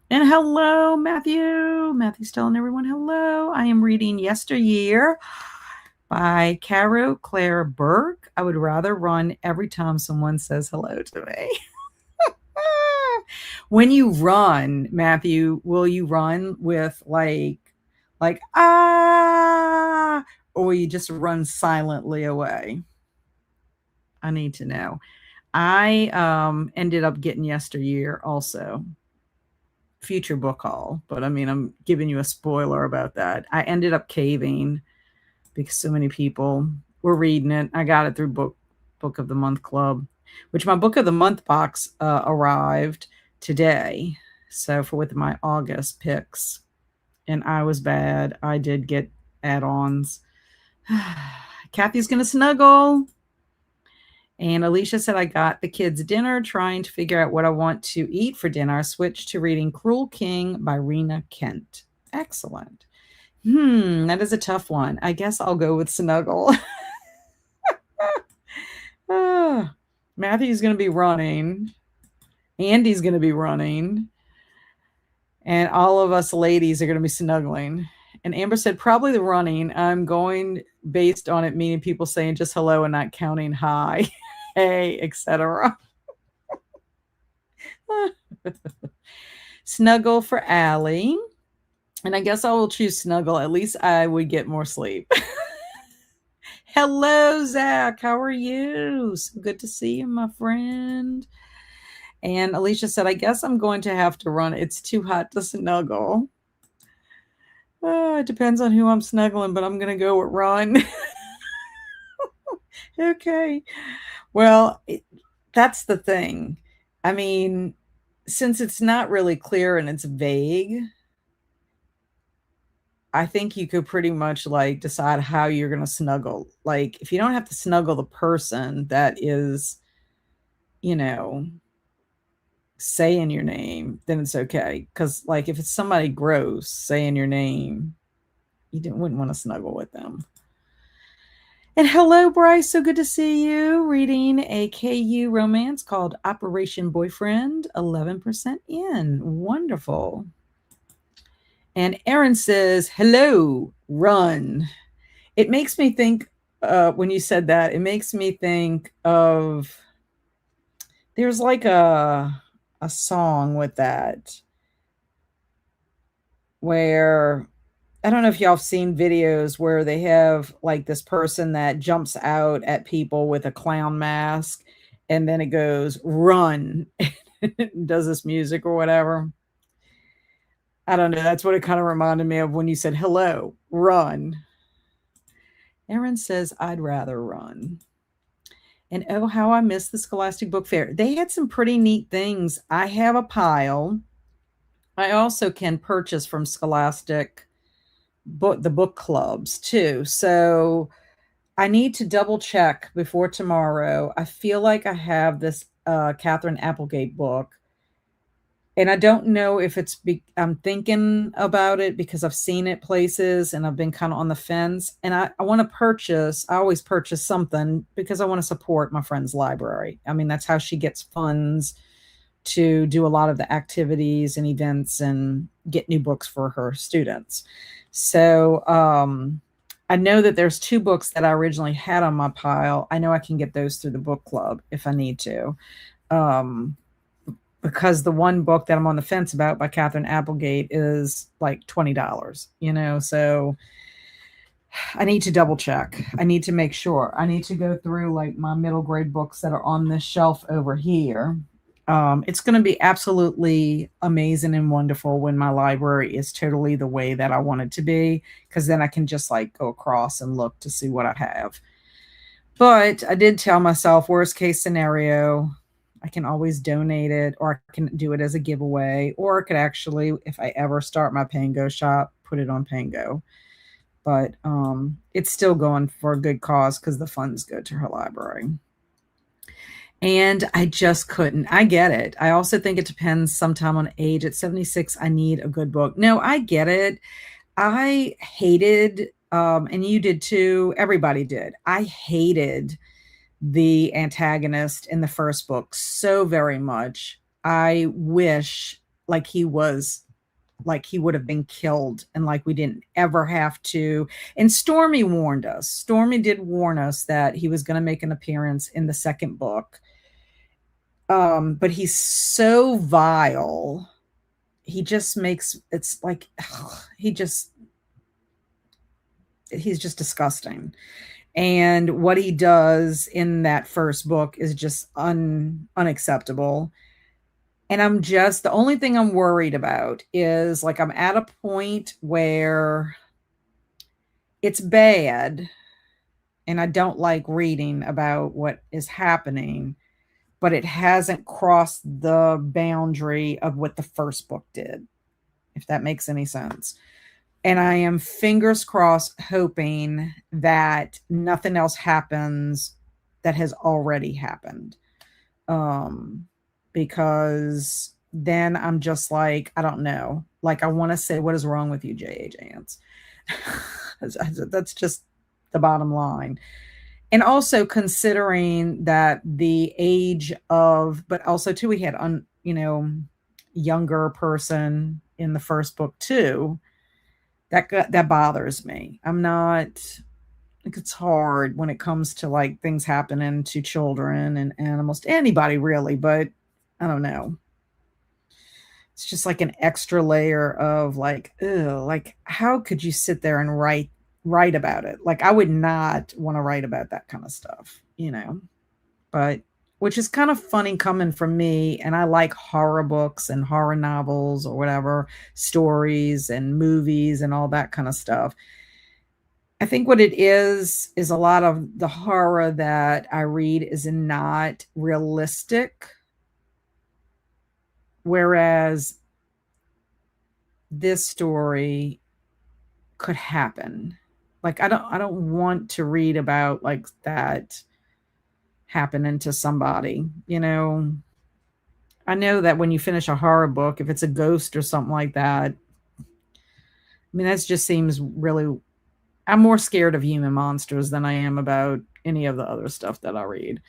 Speaker 1: And hello, Matthew. Matthew's telling everyone hello. I am reading Yesteryear by Caro Claire Burke. I would rather run every time someone says hello to me. When you run, Matthew, will you run with like ah, or will you just run silently away? I need to know. I ended up getting Yesteryear also. Future book haul, but I mean, I'm giving you a spoiler about that. I ended up caving because so many people were reading it. I got it through Book of the Month Club, which my Book of the Month box arrived today. So for with my August picks, and I was bad. I did get add-ons. Kathy's gonna snuggle. And Alicia said, I got the kids dinner, trying to figure out what I want to eat for dinner. I switched to reading Cruel King by Rena Kent. Excellent. That is a tough one. I guess I'll go with snuggle. Matthew's going to be running. Andy's going to be running. And all of us ladies are going to be snuggling. And Amber said, probably the running. I'm going based on it meaning people saying just hello and not counting hi, hey, etc. Snuggle for Allie. And I guess I will choose snuggle. At least I would get more sleep. Hello, Zach. How are you? So good to see you, my friend. And Alicia said, I guess I'm going to have to run. It's too hot to snuggle. It depends on who I'm snuggling, but I'm going to go with run. Okay. Well, that's the thing. I mean, since it's not really clear and it's vague, I think you could pretty much like decide how you're going to snuggle. Like if you don't have to snuggle the person that is, saying your name, then it's okay. Because like if it's somebody gross saying your name, wouldn't want to snuggle with them. And hello, Bryce. So good to see you. Reading a KU romance called Operation Boyfriend, 11% in. Wonderful. And Aaron says, hello, run. It makes me think, when you said that, it makes me think of, there's like a song with that where, I don't know if y'all have seen videos where they have like this person that jumps out at people with a clown mask and then it goes, run, does this music or whatever. I don't know. That's what it kind of reminded me of when you said, hello, run. Aaron says, I'd rather run. And oh, how I miss the Scholastic Book Fair. They had some pretty neat things. I have a pile. I also can purchase from Scholastic the book clubs too. So I need to double check before tomorrow. I feel like I have this Catherine Applegate book. And I don't know if I'm thinking about it because I've seen it places and I've been kind of on the fence. And I want to I always purchase something because I want to support my friend's library. I mean, that's how she gets funds to do a lot of the activities and events and get new books for her students. So I know that there's 2 books that I originally had on my pile. I know I can get those through the book club if I need to. Because the one book that I'm on the fence about by Catherine Applegate is like $20, so I need to double check. I need to make sure. I need to go through like my middle grade books that are on this shelf over here. It's going to be absolutely amazing and wonderful when my library is totally the way that I want it to be, because then I can just like go across and look to see what I have. But I did tell myself, worst case scenario, I can always donate it, or I can do it as a giveaway, or I could actually, if I ever start my Pango shop, put it on Pango. But it's still going for a good cause because the funds go to her library. And I just couldn't. I get it. I also think it depends sometime on age. At 76, I need a good book. No, I get it. I hated, and you did too, everybody did. I hated the antagonist in the first book so very much. I wish like he would have been killed and like we didn't ever have to. And Stormy warned us. Stormy did warn us that he was going to make an appearance in the second book. But he's so vile. He just makes it's like ugh, he's just disgusting. And what he does in that first book is just unacceptable. And I'm just the only thing I'm worried about is like I'm at a point where it's bad and I don't like reading about what is happening, but it hasn't crossed the boundary of what the first book did, if that makes any sense. And I am fingers crossed hoping that nothing else happens that has already happened. Um, because then I'm just like, I don't know. Like, I want to say, what is wrong with you, J.H. Ants? That's just the bottom line. And also considering that the age of, but also too, we had, younger person in the first book too. That bothers me. I'm not like it's hard when it comes to like things happening to children and animals, to anybody really, but I don't know. It's just like an extra layer of like, ew, like how could you sit there and write about it? Like I would not want to write about that kind of stuff. But which is kind of funny coming from me, and I like horror books and horror novels or whatever, stories and movies and all that kind of stuff. I think what it is a lot of the horror that I read is not realistic, whereas this story could happen. Like I don't want to read about like that happening to somebody. I know that when you finish a horror book, if it's a ghost or something like that, I mean that just seems really I'm more scared of human monsters than I am about any of the other stuff that I read.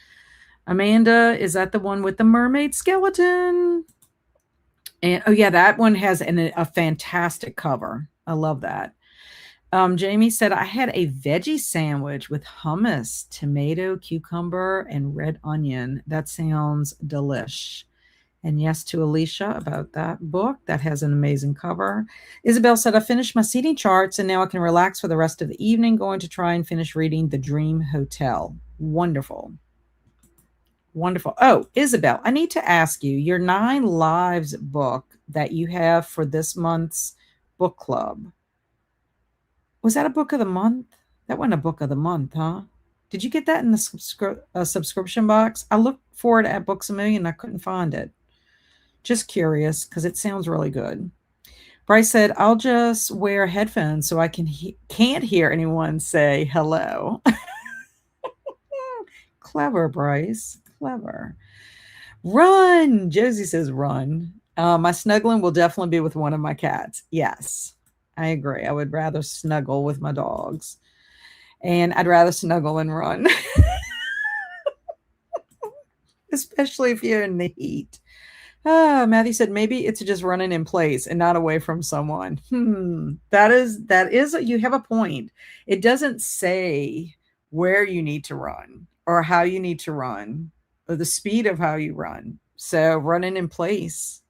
Speaker 1: Amanda, is that the one with the mermaid skeleton? And oh yeah, that one has a fantastic cover. I love that. Jamie said I had a veggie sandwich with hummus, tomato, cucumber, and red onion. That sounds delish. And yes to Alicia about that book. That has an amazing cover. Isabel said, I finished my seating charts and now I can relax for the rest of the evening. Going to try and finish reading The Dream Hotel. Wonderful. Wonderful. Oh, Isabel, I need to ask you your 9 Lives book that you have for this month's book club. Was that a book of the month? That wasn't a book of the month, huh? Did you get that in the subscription box? I looked for it at Books a Million. I couldn't find it. Just curious because it sounds really good. Bryce said, I'll just wear headphones so I can't hear anyone say hello. Clever, Bryce. Clever. Run. Josie says, run. My snuggling will definitely be with one of my cats. Yes, I agree. I would rather snuggle with my dogs. And I'd rather snuggle and run, especially if you're in the heat. Matthew said maybe it's just running in place and not away from someone. That is you have a point. It doesn't say where you need to run or how you need to run or the speed of how you run. So running in place.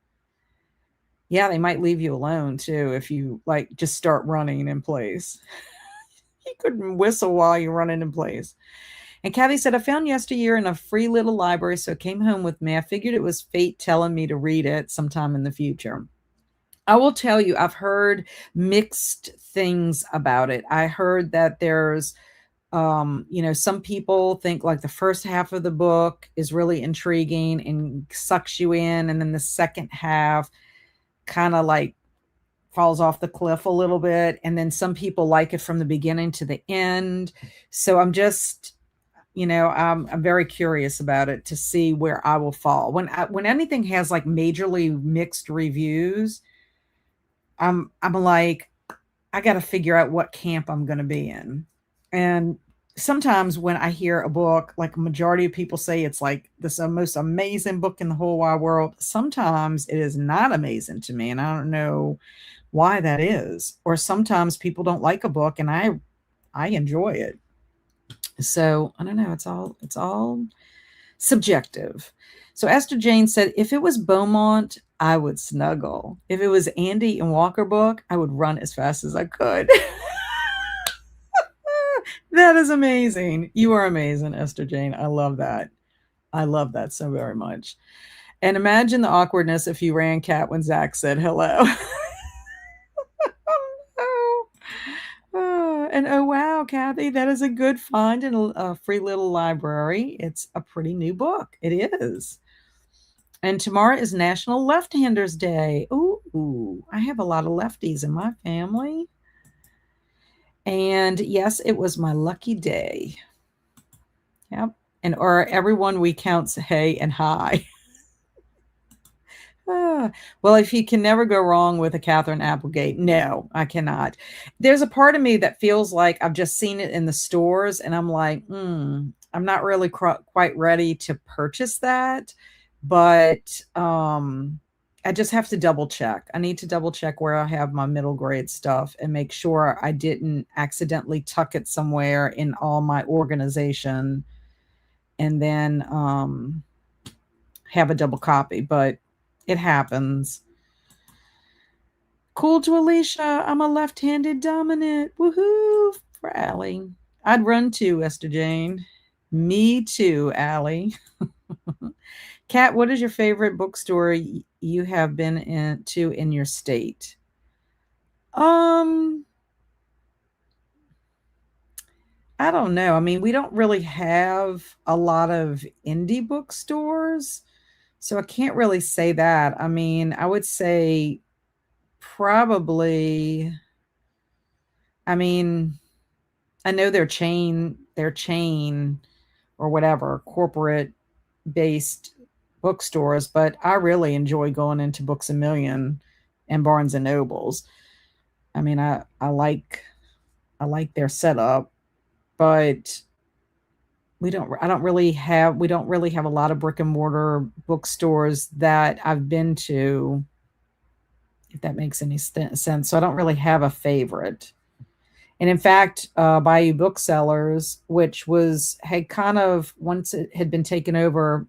Speaker 1: Yeah, they might leave you alone too if you like just start running in place. You couldn't whistle while you're running in place. And Kathy said, I found Yesteryear in a free little library, so it came home with me. I figured it was fate telling me to read it sometime in the future. I will tell you, I've heard mixed things about it. I heard that there's, some people think like the first half of the book is really intriguing and sucks you in. And then the second half kind of like falls off the cliff a little bit. And then some people like it from the beginning to the end. So I'm just I'm very curious about it to see where I will fall. When anything has like majorly mixed reviews, I'm like, I got to figure out what camp I'm going to be in. And sometimes when I hear a book, like a majority of people say it's like this most amazing book in the whole wide world, sometimes it is not amazing to me, and I don't know why that is. Or sometimes people don't like a book and I enjoy it. So I don't know. It's all subjective. So Esther Jane said, if it was Beaumont, I would snuggle. If it was Andy and Walker book, I would run as fast as I could. That is amazing. You are amazing, Esther Jane. I love that. I love that so very much. And imagine the awkwardness if you ran Cat when Zach said hello. Oh, and oh wow, Kathy, that is a good find in a free little library. It's a pretty new book. It is. And tomorrow is National Left-Handers Day. Ooh, I have a lot of lefties in my family. And yes, it was my lucky day. Yep. And or everyone we count's hey and hi. Well, if you can never go wrong with a Catherine Applegate, no, I cannot. There's a part of me that feels like I've just seen it in the stores and I'm like, I'm not really quite ready to purchase that. But I just have to double check. I need to double check where I have my middle grade stuff and make sure I didn't accidentally tuck it somewhere in all my organization and then have a double copy. But it happens. Cool to Alicia. I'm a left-handed dominant. Woohoo for Allie. I'd run too, Esther Jane. Me too, Allie. Kat, what is your favorite bookstore you have been in your state? I don't know. I mean, we don't really have a lot of indie bookstores, so I can't really say that. I mean, I would say probably, I mean, I know they're chain or whatever, corporate based bookstores, but I really enjoy going into Books a Million and Barnes and Nobles. I mean, I like their setup, but we don't really have a lot of brick and mortar bookstores that I've been to, if that makes any sense. So I don't really have a favorite. And in fact, Bayou Booksellers, which had kind of, once it had been taken over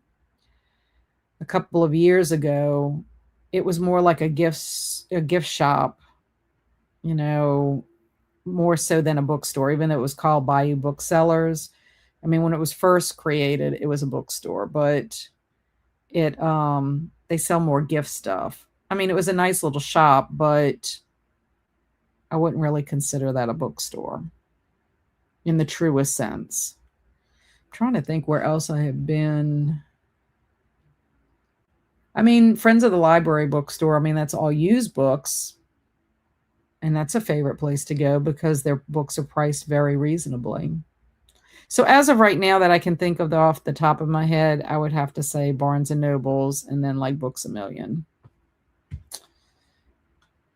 Speaker 1: a couple of years ago, it was more like a gift shop, you know, more so than a bookstore, even though it was called Bayou Booksellers. I mean, when it was first created, it was a bookstore, but they sell more gift stuff. I mean, it was a nice little shop, but I wouldn't really consider that a bookstore in the truest sense. I'm trying to think where else I have been. I mean, Friends of the Library bookstore, I mean, that's all used books. And that's a favorite place to go because their books are priced very reasonably. So as of right now that I can think of off the top of my head, I would have to say Barnes and Nobles and then like Books a Million.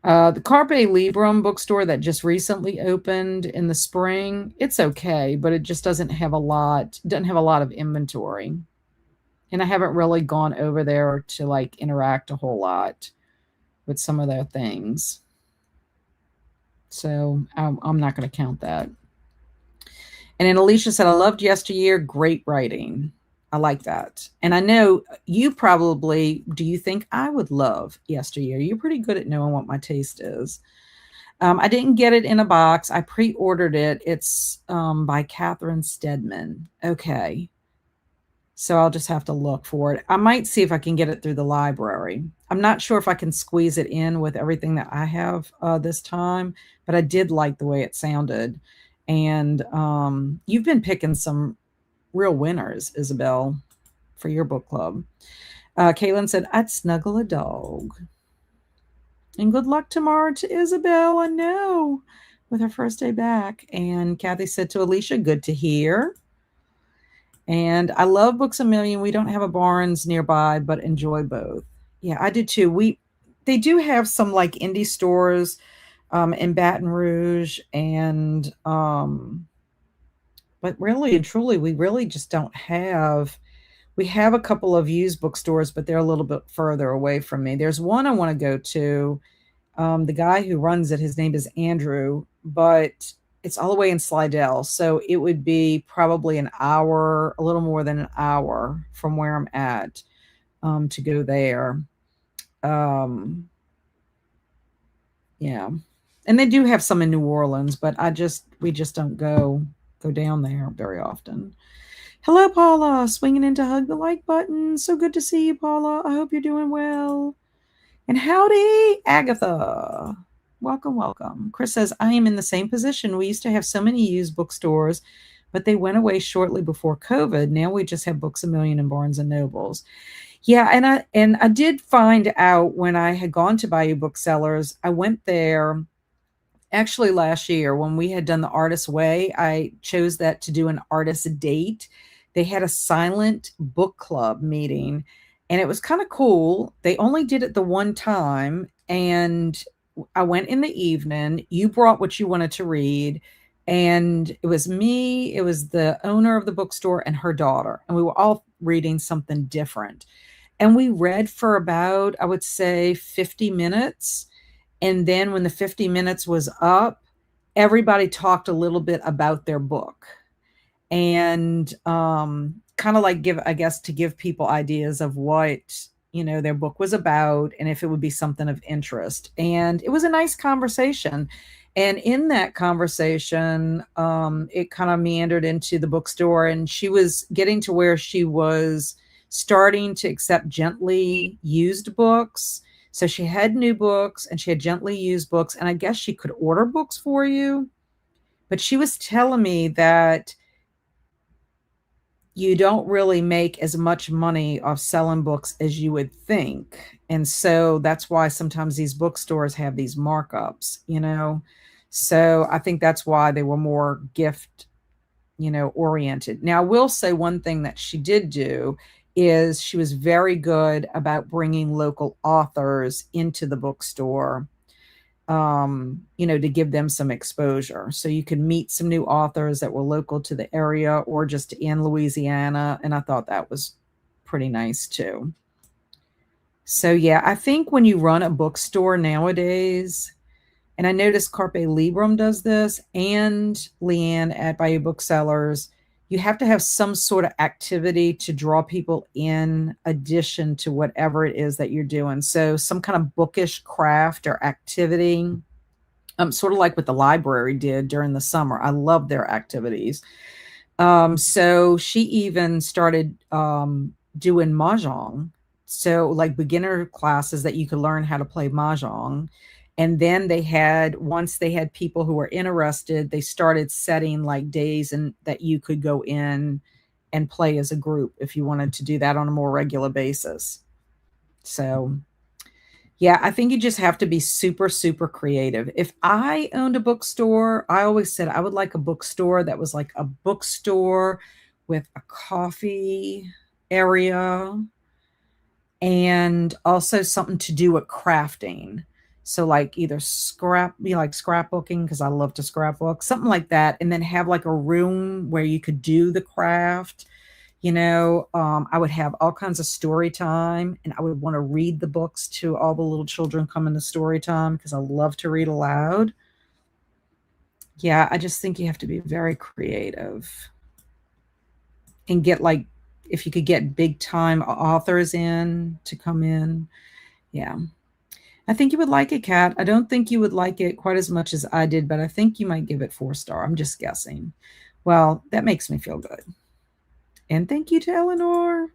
Speaker 1: The Carpe Librum bookstore that just recently opened in the spring, it's okay, but it just doesn't have a lot of inventory. And I haven't really gone over there to like interact a whole lot with some of their things. So I'm not going to count that. And then Alicia said, I loved Yesteryear. Great writing. I like that. And I know you probably, do you think I would love Yesteryear? You're pretty good at knowing what my taste is. I didn't get it in a box. I pre-ordered it. It's by Catherine Stedman. Okay. So I'll just have to look for it. I might see if I can get it through the library. I'm not sure if I can squeeze it in with everything that I have this time, but I did like the way it sounded. And you've been picking some real winners, Isabel, for your book club. Kaylin said, I'd snuggle a dog. And good luck tomorrow to Isabel, I know, with her first day back. And Kathy said to Alicia, good to hear. And I love Books a Million. We don't have a Barnes nearby, but enjoy both. Yeah, I do too. They do have some like indie stores in Baton Rouge, and but really and truly, we really just don't have. We have a couple of used bookstores, but they're a little bit further away from me. There's one I want to go to. The guy who runs it, his name is Andrew, but it's all the way in Slidell. So it would be probably an hour, a little more than an hour from where I'm at to go there. Um, yeah. And they do have some in New Orleans, but we just don't go down there very often. Hello, Paula, swinging in to hug the like button. So good to see you, Paula. I hope you're doing well. And howdy, Agatha. Welcome, welcome. Chris says, I am in the same position. We used to have so many used bookstores, but they went away shortly before COVID. Now we just have Books a Million and Barnes and Nobles. Yeah, and I did find out when I had gone to Bayou Booksellers, I went there actually last year when we had done the Artist Way. I chose that to do an artist date. They had a silent book club meeting, and it was kind of cool. They only did it the one time, and I went in the evening. You brought what you wanted to read, and it was me, it was the owner of the bookstore, and her daughter, and we were all reading something different. And we read for about, I would say, 50 minutes, and then when the 50 minutes was up, everybody talked a little bit about their book, and kind of like give, I guess, to give people ideas of what, their book was about and if it would be something of interest. And it was a nice conversation. And in that conversation, it kind of meandered into the bookstore, and she was getting to where she was starting to accept gently used books. So she had new books and she had gently used books, and I guess she could order books for you. But she was telling me that you don't really make as much money off selling books as you would think. And so that's why sometimes these bookstores have these markups. So I think that's why they were more gift, oriented. Now, I will say one thing that she did do is she was very good about bringing local authors into the bookstore, to give them some exposure. So you could meet some new authors that were local to the area or just in Louisiana. And I thought that was pretty nice too. So yeah, I think when you run a bookstore nowadays, and I noticed Carpe Librum does this and Leanne at Bayou Booksellers, you have to have some sort of activity to draw people in addition to whatever it is that you're doing. So some kind of bookish craft or activity, sort of like what the library did during the summer. I love their activities. So she even started doing mahjong. So like beginner classes that you could learn how to play mahjong. And then once they had people who were interested, they started setting like days and that you could go in and play as a group if you wanted to do that on a more regular basis. So yeah, I think you just have to be super, super creative. If I owned a bookstore, I always said I would like a bookstore that was like a bookstore with a coffee area and also something to do with crafting. So like either like scrapbooking, because I love to scrapbook, something like that. And then have like a room where you could do the craft. I would have all kinds of story time, and I would want to read the books to all the little children coming to story time because I love to read aloud. Yeah, I just think you have to be very creative and get like, if you could get big time authors in to come in. Yeah. I think you would like it, Kat. I don't think you would like it quite as much as I did, but I think you might give it 4 star. I'm just guessing. Well, that makes me feel good. And thank you to Eleanor.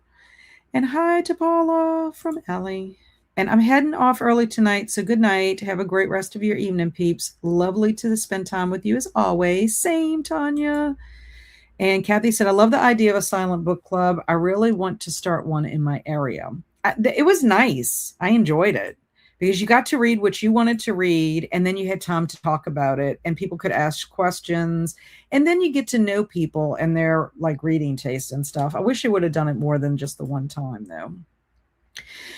Speaker 1: And hi to Paula from Ellie. And I'm heading off early tonight, so good night. Have a great rest of your evening, peeps. Lovely to spend time with you as always. Same, Tanya. And Kathy said, I love the idea of a silent book club. I really want to start one in my area. It was nice. I enjoyed it. because you got to read what you wanted to read, and then you had time to talk about it, and people could ask questions, and then you get to know people and their like reading taste and stuff. I wish I would have done it more than just the one time though.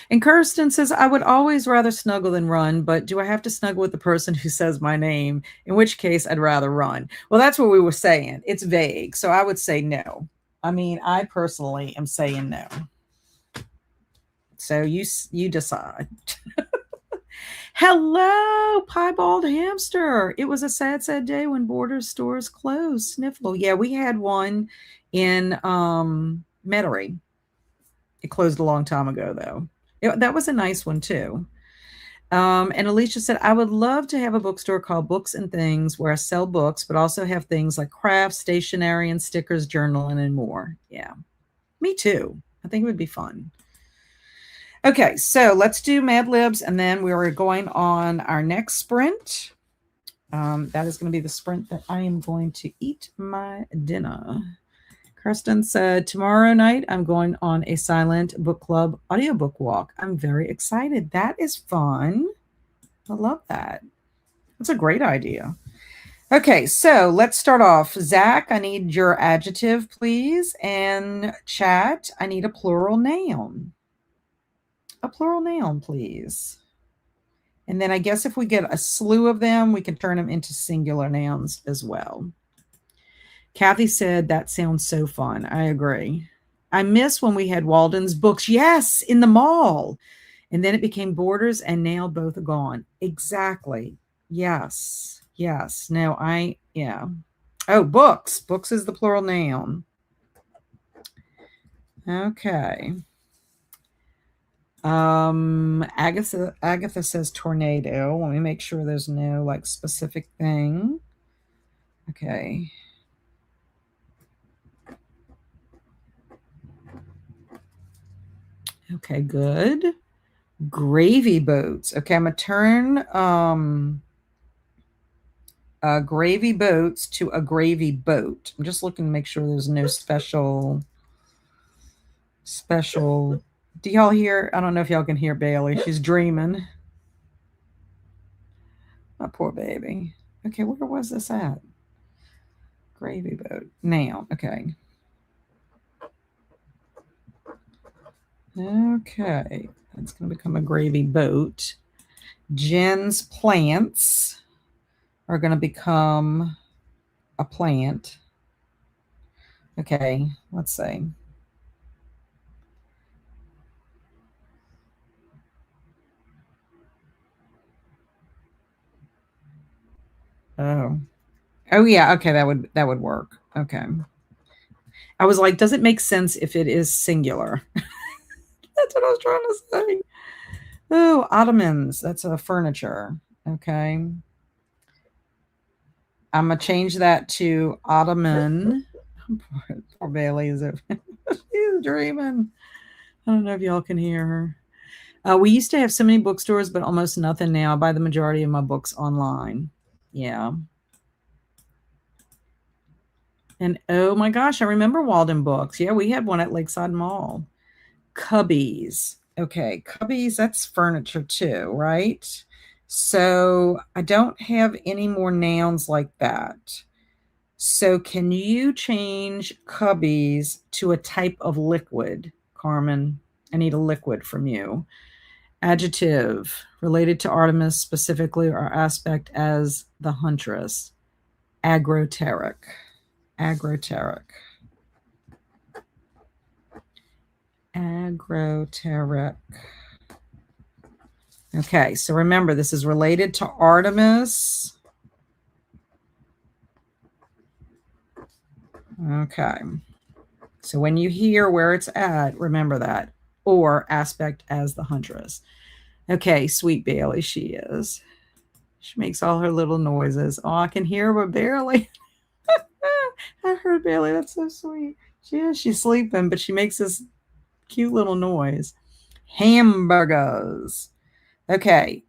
Speaker 1: And Kirsten says, I would always rather snuggle than run, but do I have to snuggle with the person who says my name? In which case, I'd rather run. Well, that's what we were saying. It's vague. So I would say no. I mean, I personally am saying no. So you decide. Hello, piebald hamster. It was a sad, sad day when Borders stores closed. Sniffle. Yeah, we had one in Metairie. It closed a long time ago, though. That was a nice one, too. And Alicia said, I would love to have a bookstore called Books and Things where I sell books, but also have things like crafts, stationery, and stickers, journaling, and more. Yeah, me too. I think it would be fun. Okay, so let's do Mad Libs, and then we are going on our next sprint. That is going to be the sprint that I am going to eat my dinner. Kirsten said, tomorrow night I'm going on a silent book club audiobook walk. I'm very excited. That is fun. I love that. That's a great idea. Okay, so let's start off. Zach, I need your adjective, please. And chat, I need a plural noun. A plural noun, please. And then I guess if we get a slew of them, we can turn them into singular nouns as well. Kathy said, that sounds so fun. I agree. I miss when we had Walden's books. Yes, in the mall. And then it became Borders, and now both are gone. Exactly. Yes. Yes. No, yeah. Oh, books. Books is the plural noun. Okay. Agatha says tornado. Let me make sure there's no like specific thing. Okay. Okay, good. Gravy boats. Okay, I'm gonna turn gravy boats to a gravy boat. I'm just looking to make sure there's no special. Do y'all hear? I don't know if y'all can hear Bailey. She's dreaming. My poor baby. Okay, where was this at? Gravy boat. Now, okay. Okay, that's going to become a gravy boat. Jen's plants are going to become a plant. Okay, let's see. Oh yeah, okay, that would work. Okay. I was like, does it make sense if it is singular? That's what I was trying to say. Oh, ottomans. That's a furniture. Okay. I'm gonna change that to ottoman. Poor Bailey is she's dreaming. I don't know if y'all can hear her. We used to have so many bookstores, but almost nothing now. I buy the majority of my books online. Yeah. And oh my gosh, I remember Walden Books. Yeah, we had one at Lakeside Mall. Cubbies. Okay, cubbies, that's furniture too, right? So I don't have any more nouns like that. So can you change cubbies to a type of liquid, Carmen? I need a liquid from you. Adjective related to Artemis specifically or aspect as the huntress. Agroteric. Agroteric. Agroteric. Okay, so remember, this is related to Artemis. Okay. So when you hear where it's at, remember that. Or aspect as the huntress. Okay, sweet Bailey, she is. She makes all her little noises. Oh, I can hear her barely. I heard Bailey. That's so sweet. She's sleeping, but she makes this cute little noise. Hamburgers. Okay,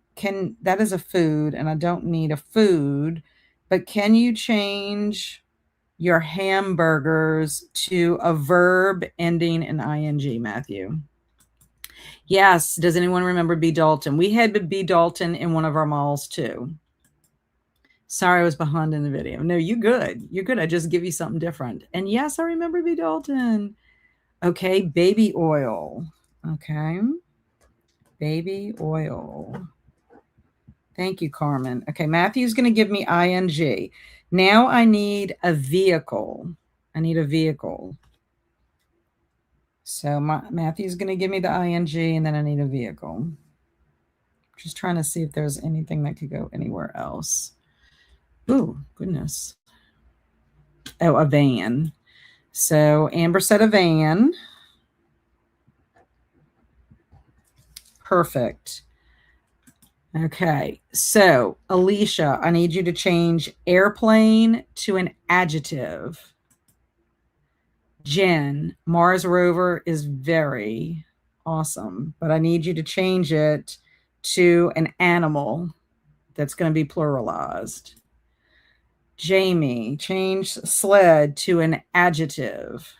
Speaker 1: that is a food, and I don't need a food, but can you change your hamburgers to a verb ending in ing, Matthew? Yes. Does anyone remember B. Dalton? We had B. Dalton in one of our malls too. Sorry, I was behind in the video. No, you good. You're good. I just give you something different. And yes, I remember B. Dalton. Okay, baby oil. Okay. Baby oil. Thank you, Carmen. Okay, Matthew's going to give me ing. Now I need a vehicle. I need a vehicle. So Matthew's going to give me the ing, and then I need a vehicle. Just trying to see if there's anything that could go anywhere else. Oh, goodness. Oh, a van. So Amber said a van. Perfect. Okay. So Alicia, I need you to change airplane to an adjective. Jen, Mars rover is very awesome, but I need you to change it to an animal that's going to be pluralized. Jamie, change sled to an adjective.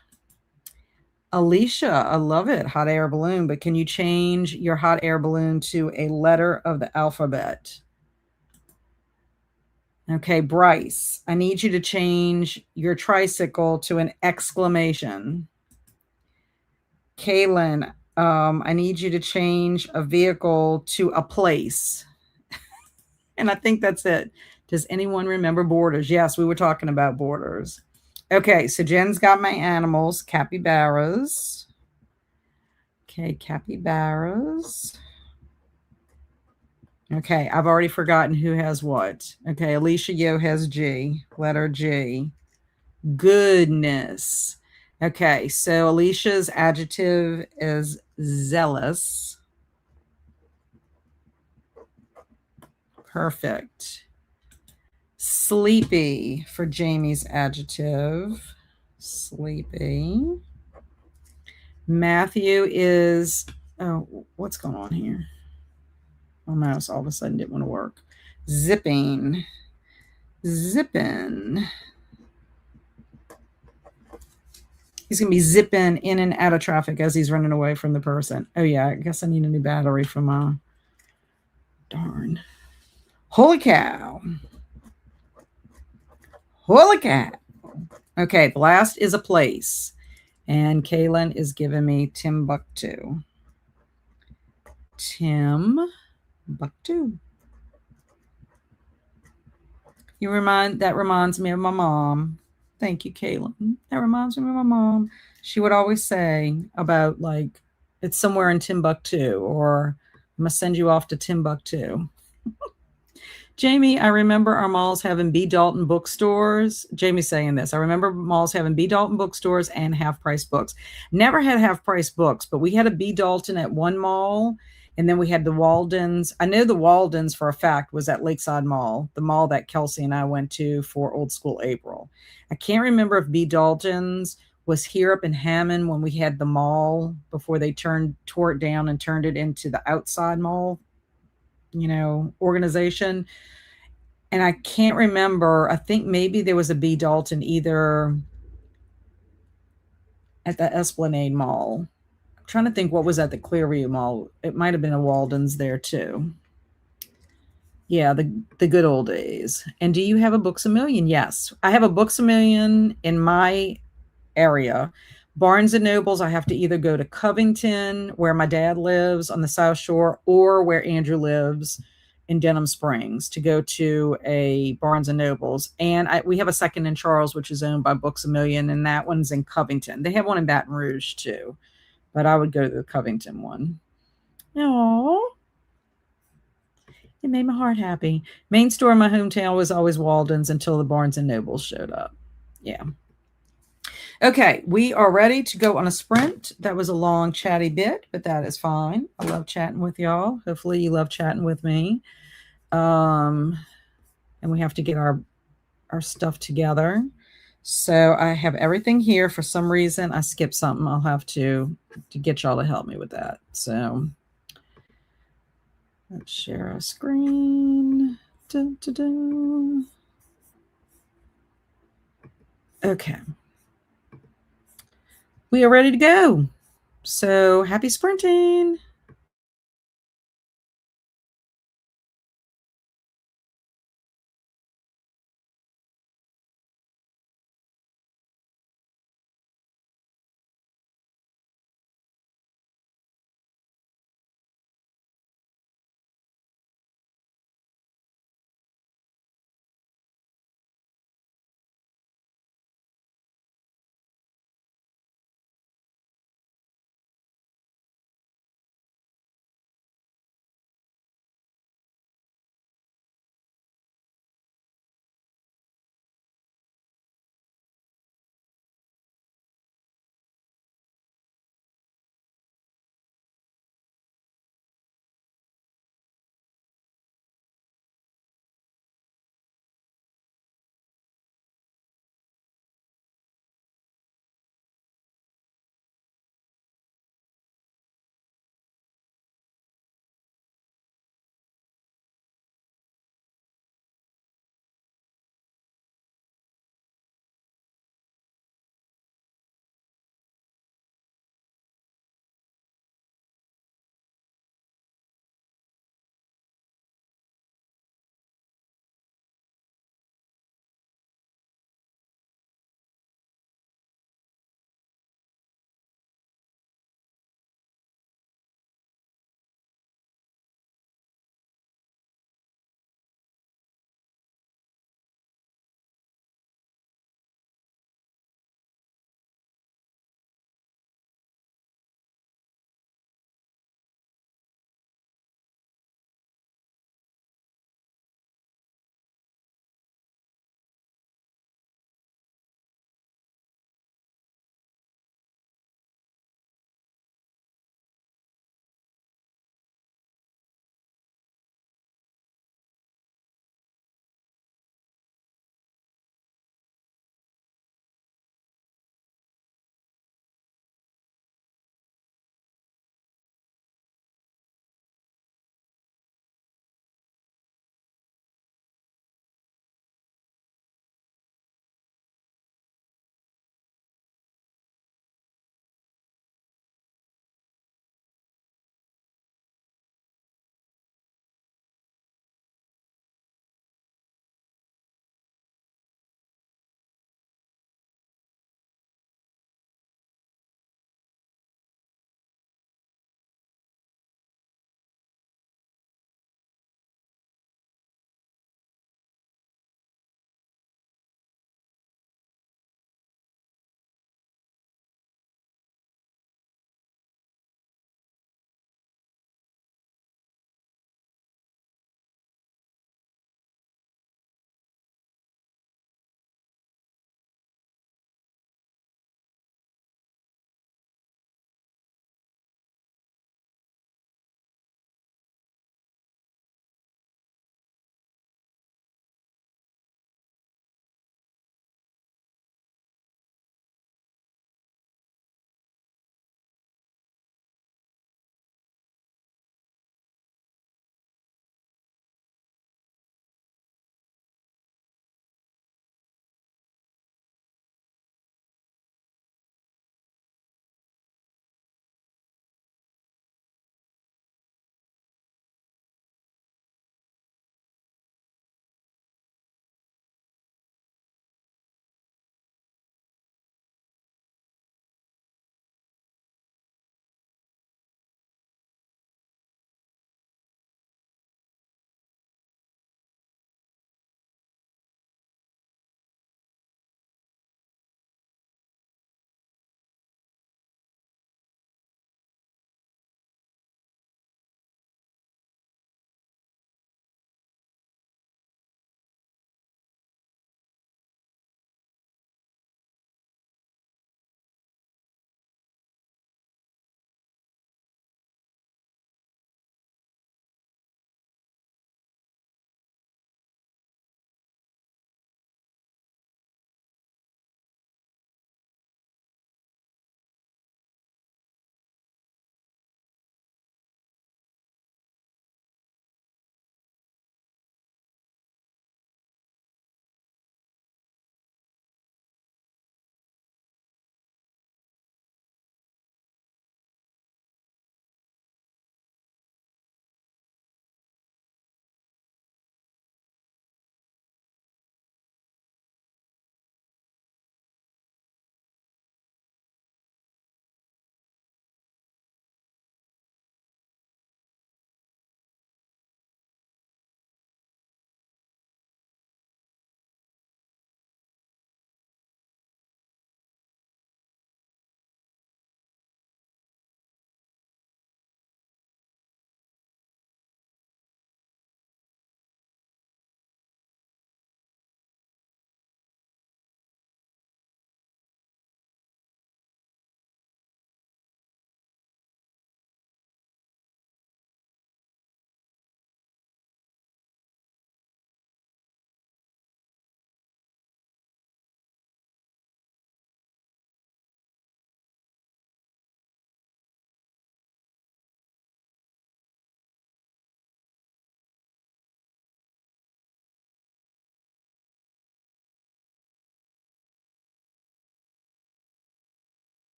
Speaker 1: Alicia, I love it, hot air balloon, but can you change your hot air balloon to a letter of the alphabet? Okay, Bryce, I need you to change your tricycle to an exclamation. Kaylin, I need you to change a vehicle to a place. And I think that's it. Does anyone remember borders? Yes, we were talking about borders. Okay, so Jen's got my animals, capybaras. Okay, capybaras. Okay, I've already forgotten who has what. Okay, Alicia Yo has G, letter G. Goodness. Okay, so Alicia's adjective is zealous. Perfect. Sleepy for Jamie's adjective. Sleepy. Matthew is, oh, what's going on here? My mouse all of a sudden didn't want to work. Zipping. Zipping. He's going to be zipping in and out of traffic as he's running away from the person. Oh, yeah, I guess I need a new battery for my, darn. Holy cow. Holy cow. Okay, Blast is a place. And Kaylin is giving me Timbuktu. Timbuktu. That reminds me of my mom. Thank you, Kaylin. That reminds me of my mom. She would always say about, like, it's somewhere in Timbuktu, or I'm going to send you off to Timbuktu. Jamie, I remember our malls having B. Dalton bookstores. Jamie's saying this. I remember malls having B. Dalton bookstores and half-price books. Never had half-price books, but we had a B. Dalton at one mall, and then we had the Waldens. I know the Waldens for a fact was at Lakeside Mall, the mall that Kelsey and I went to for Old School April. I can't remember if B. Dalton's was here up in Hammond when we had the mall before they tore it down and turned it into the outside mall, organization. And I can't remember. I think maybe there was a B. Dalton either at the Esplanade Mall. I'm trying to think what was at the Clearview Mall. It might have been a Walden's there too. Yeah, the good old days. And do you have a Books A Million? Yes. I have a Books A Million in my area. Barnes and Nobles, I have to either go to Covington, where my dad lives on the South Shore, or where Andrew lives in Denham Springs, to go to a Barnes and Nobles. And we have a second in Charles, which is owned by Books A Million, and that one's in Covington. They have one in Baton Rouge too, but I would go to the Covington one. Oh, it made my heart happy. Main store in my hometown was always Walden's until the Barnes and Nobles showed up. Yeah. Okay, we are ready to go on a sprint. That was a long chatty bit, but that is fine. I love chatting with y'all. Hopefully you love chatting with me. And we have to get our stuff together. So I have everything here. For some reason, I skipped something. I'll have to get y'all to help me with that. So let's share our screen. Dun, dun, dun. Okay. We are ready to go. So happy sprinting.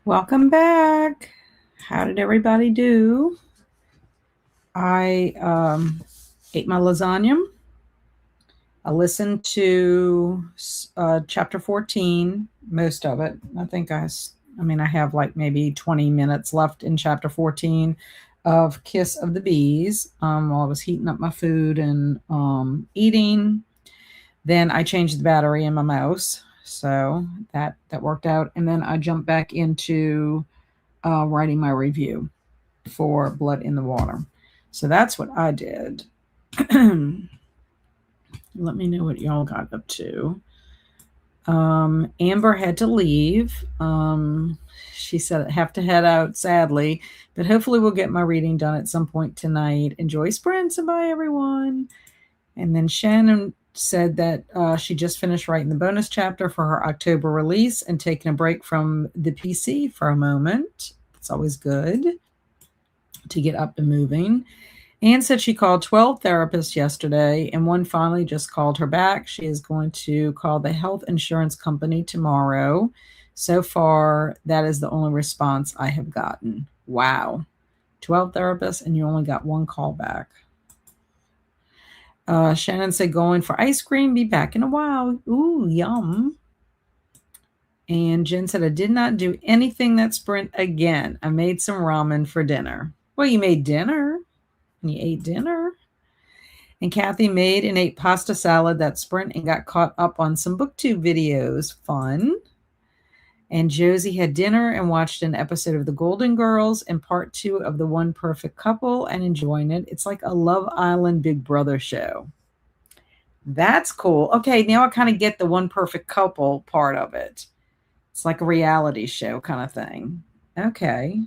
Speaker 1: Welcome back. How did everybody do? I ate my lasagna. I listened to chapter 14, most of it. I have like maybe 20 minutes left in chapter 14 of Kiss of the Bees while I was heating up my food and eating. Then I changed the battery in my mouse. So that worked out. And then I jumped back into writing my review for Blood in the Water. So that's what I did. Let me know what y'all got up to. Amber had to leave. She said I have to head out, sadly, but hopefully we'll get my reading done at some point tonight. Enjoy sprints and bye, everyone. And then Shannon said that she just finished writing the bonus chapter for her October release and taking a break from the PC for a moment. It's always good to get up and moving. Anne said she called 12 therapists yesterday, and one finally just called her back. She is going to call the health insurance company tomorrow. So far, that is the only response I have gotten. Wow. 12 therapists, and you only got one call back. Shannon said, going for ice cream, be back in a while. Ooh, yum. And Jen said, I did not do anything that sprint again. I made some ramen for dinner. Well, you made dinner. And you ate dinner. And Kathy made and ate pasta salad that sprint and got caught up on some booktube videos. Fun. And Josie had dinner and watched an episode of The Golden Girls and part 2 of The One Perfect Couple and enjoying it. It's like a Love Island Big Brother show. That's cool. Okay, now I kind of get the One Perfect Couple part of it. It's like a reality show kind of thing. Okay.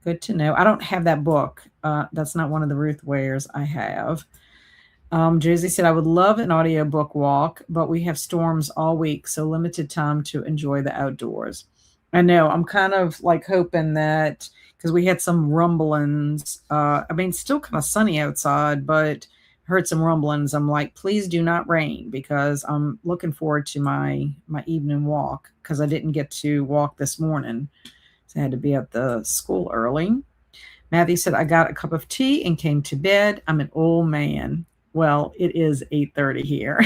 Speaker 1: Good to know. I don't have that book. That's not one of the Ruth Wares I have. Josie said, I would love an audiobook walk, but we have storms all week, so limited time to enjoy the outdoors. I know. I'm kind of like hoping that because we had some rumblings. Still kind of sunny outside, but heard some rumblings. I'm like, please do not rain because I'm looking forward to my evening walk because I didn't get to walk this morning. So I had to be at the school early. Matthew said, I got a cup of tea and came to bed. I'm an old man. Well, it is 8:30 here.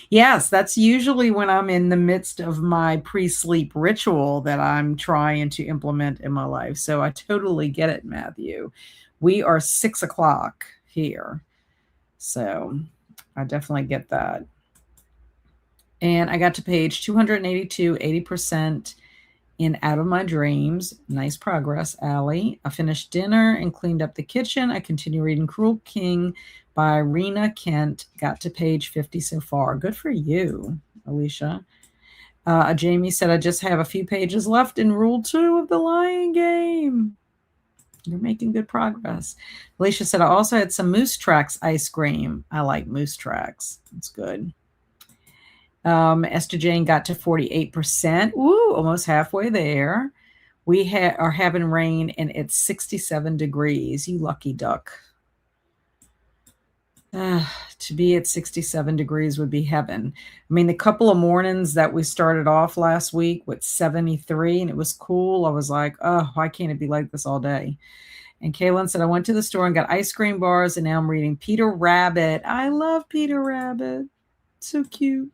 Speaker 1: Yes, that's usually when I'm in the midst of my pre-sleep ritual that I'm trying to implement in my life. So I totally get it, Matthew. We are 6:00 here. So I definitely get that. And I got to page 282, 80% in Out of My Dreams. Nice progress, Allie. I finished dinner and cleaned up the kitchen. I continue reading Cruel King by Rena Kent. Got to page 50 so far. Good for you, Alicia. Jamie said, I just have a few pages left in Rule 2 of the Lion Game. You're making good progress. Alicia said, I also had some Moose Tracks ice cream. I like Moose Tracks. It's good. Esther Jane got to 48%. Ooh, almost halfway there. We are having rain and it's 67 degrees. You lucky duck. To be at 67 degrees would be heaven. I mean, the couple of mornings that we started off last week with 73 and it was cool. I was like, oh, why can't it be like this all day? And Kaylin said, I went to the store and got ice cream bars and now I'm reading Peter Rabbit. I love Peter Rabbit. So cute.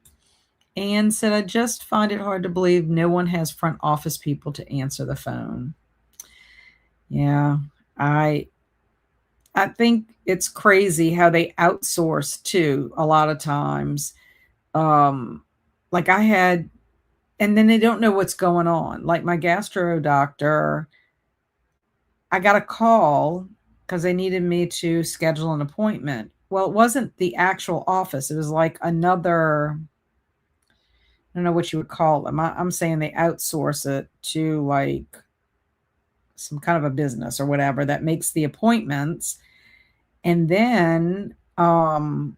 Speaker 1: Anne said, I just find it hard to believe no one has front office people to answer the phone. Yeah, I think it's crazy how they outsource too a lot of times. Like I had, and then they don't know what's going on. Like my gastro doctor, I got a call because they needed me to schedule an appointment. Well, it wasn't the actual office. It was like another, I don't know what you would call them. I'm saying they outsource it to like some kind of a business or whatever that makes the appointments. And then I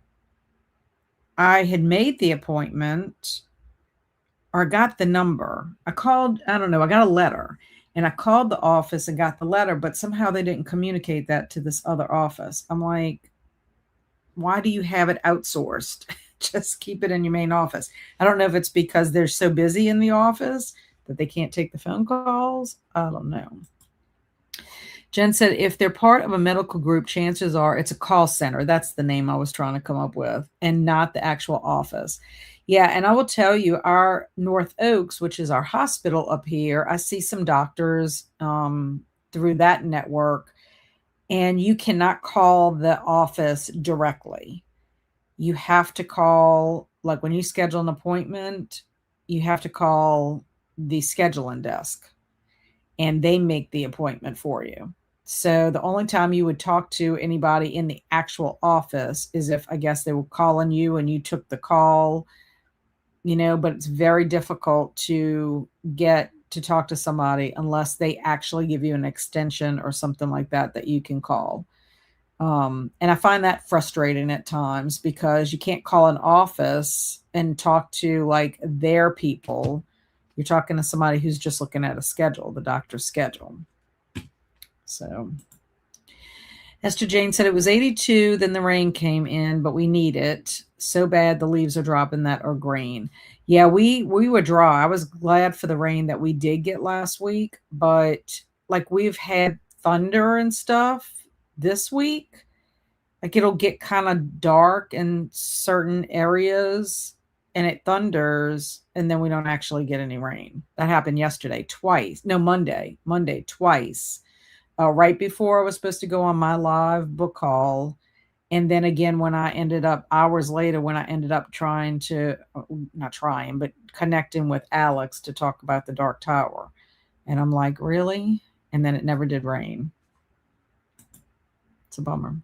Speaker 1: had made the appointment or got the number. I called, I don't know, I got a letter and I called the office and got the letter, but somehow they didn't communicate that to this other office. I'm like, why do you have it outsourced? Just keep it in your main office. I don't know if it's because they're so busy in the office that they can't take the phone calls. I don't know. Jen said, if they're part of a medical group, chances are it's a call center. That's the name I was trying to come up with, and not the actual office. Yeah, and I will tell you, our North Oaks, which is our hospital up here, I see some doctors through that network, and you cannot call the office directly. You have to call, like when you schedule an appointment, you have to call the scheduling desk, and they make the appointment for you. So the only time you would talk to anybody in the actual office is if, I guess, they were calling you and you took the call, but it's very difficult to get to talk to somebody unless they actually give you an extension or something like that you can call. And I find that frustrating at times because you can't call an office and talk to like their people. You're talking to somebody who's just looking at a schedule, the doctor's schedule. So Esther Jane said it was 82, then the rain came in, but we need it so bad the leaves are dropping that are green. Yeah, we were dry. I was glad for the rain that we did get last week, but like we've had thunder and stuff this week. Like it'll get kind of dark in certain areas and it thunders and then we don't actually get any rain. That happened yesterday twice. No, Monday twice. Right before I was supposed to go on my live book call. And then again, when I ended up hours later, when I ended up not trying, but connecting with Alex to talk about the Dark Tower. And I'm like, really? And then it never did rain. It's a bummer.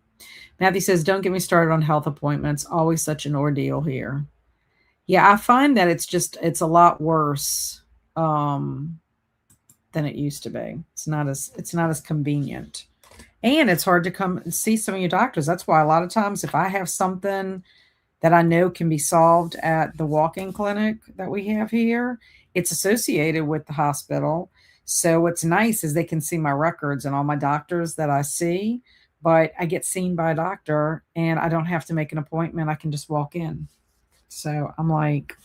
Speaker 1: Matthew says, don't get me started on health appointments. Always such an ordeal here. Yeah, I find that it's a lot worse than it used to be. It's not as convenient. And it's hard to come and see some of your doctors. That's why a lot of times if I have something that I know can be solved at the walk-in clinic that we have here, it's associated with the hospital. So what's nice is they can see my records and all my doctors that I see, but I get seen by a doctor and I don't have to make an appointment. I can just walk in. So I'm like,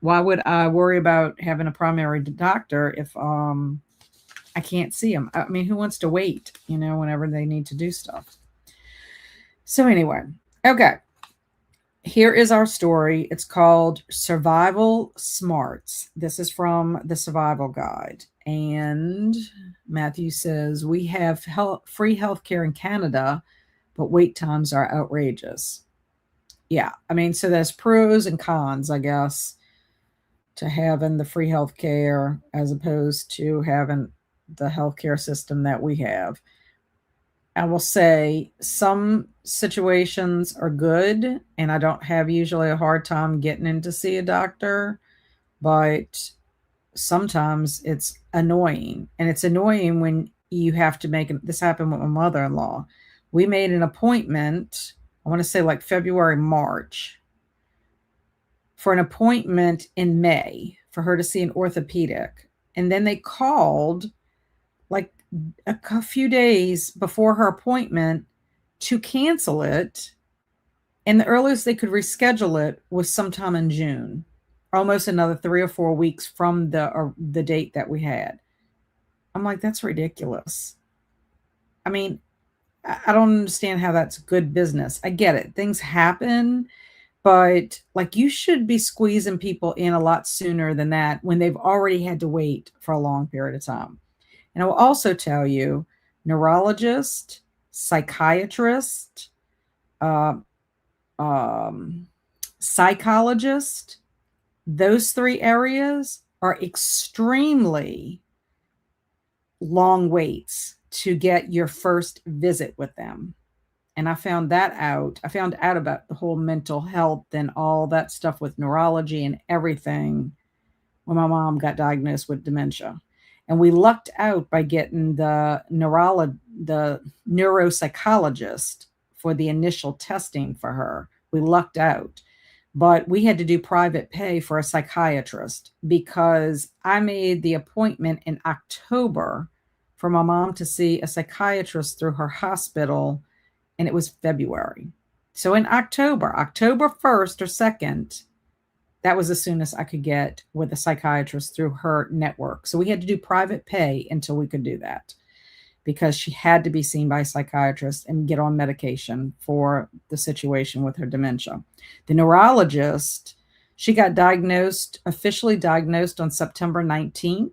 Speaker 1: why would I worry about having a primary doctor if I can't see them? I mean, who wants to wait, whenever they need to do stuff? So anyway, okay. Here is our story. It's called Survival Smarts. This is from the Survival Guide. And Matthew says, we have free healthcare in Canada, but wait times are outrageous. Yeah, I mean, so there's pros and cons, I guess, to having the free healthcare as opposed to having the healthcare system that we have. I will say some situations are good, and I don't have usually a hard time getting in to see a doctor, but sometimes it's annoying. And it's annoying when you have to this happened with my mother-in-law. We made an appointment, I want to say like February, March, for an appointment in May for her to see an orthopedic. And then they called like a few days before her appointment to cancel it. And the earliest they could reschedule it was sometime in June, almost another 3 or 4 weeks from the date that we had. I'm like, that's ridiculous. I mean, I don't understand how that's good business. I get it. Things happen, but like you should be squeezing people in a lot sooner than that when they've already had to wait for a long period of time. And I will also tell you, neurologist, psychiatrist, psychologist, those 3 areas are extremely long waits to get your first visit with them. And I found that out. I found out about the whole mental health and all that stuff with neurology and everything when my mom got diagnosed with dementia. And we lucked out by getting the neuropsychologist for the initial testing for her. We lucked out. But we had to do private pay for a psychiatrist because I made the appointment in October for my mom to see a psychiatrist through her hospital, and it was February. So in October 1st or 2nd, that was as soon as I could get with a psychiatrist through her network. So we had to do private pay until we could do that, because she had to be seen by a psychiatrist and get on medication for the situation with her dementia. The neurologist, she got officially diagnosed on September 19th,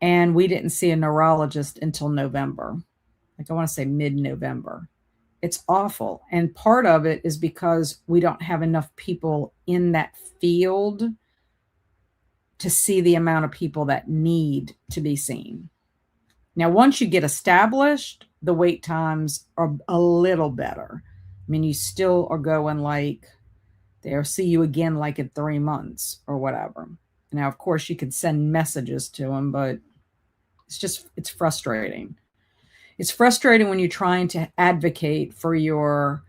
Speaker 1: and we didn't see a neurologist until November. Like I want to say mid-November. It's awful. And part of it is because we don't have enough people in that field to see the amount of people that need to be seen. Now, once you get established, the wait times are a little better. I mean, you still are going like, they'll see you again like in 3 months or whatever. Now, of course, you could send messages to them, but it's frustrating. It's frustrating when you're trying to advocate for your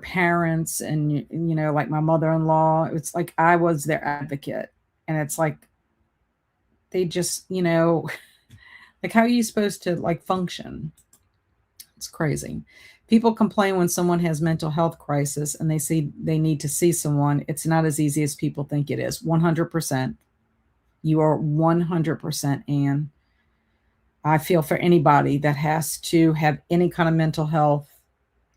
Speaker 1: parents and, like my mother-in-law. It's like I was their advocate, and it's like they just, like, how are you supposed to like function? It's crazy. People complain when someone has mental health crisis and they need to see someone. It's not as easy as people think it is. 100%. You are 100%, Anne. I feel for anybody that has to have any kind of mental health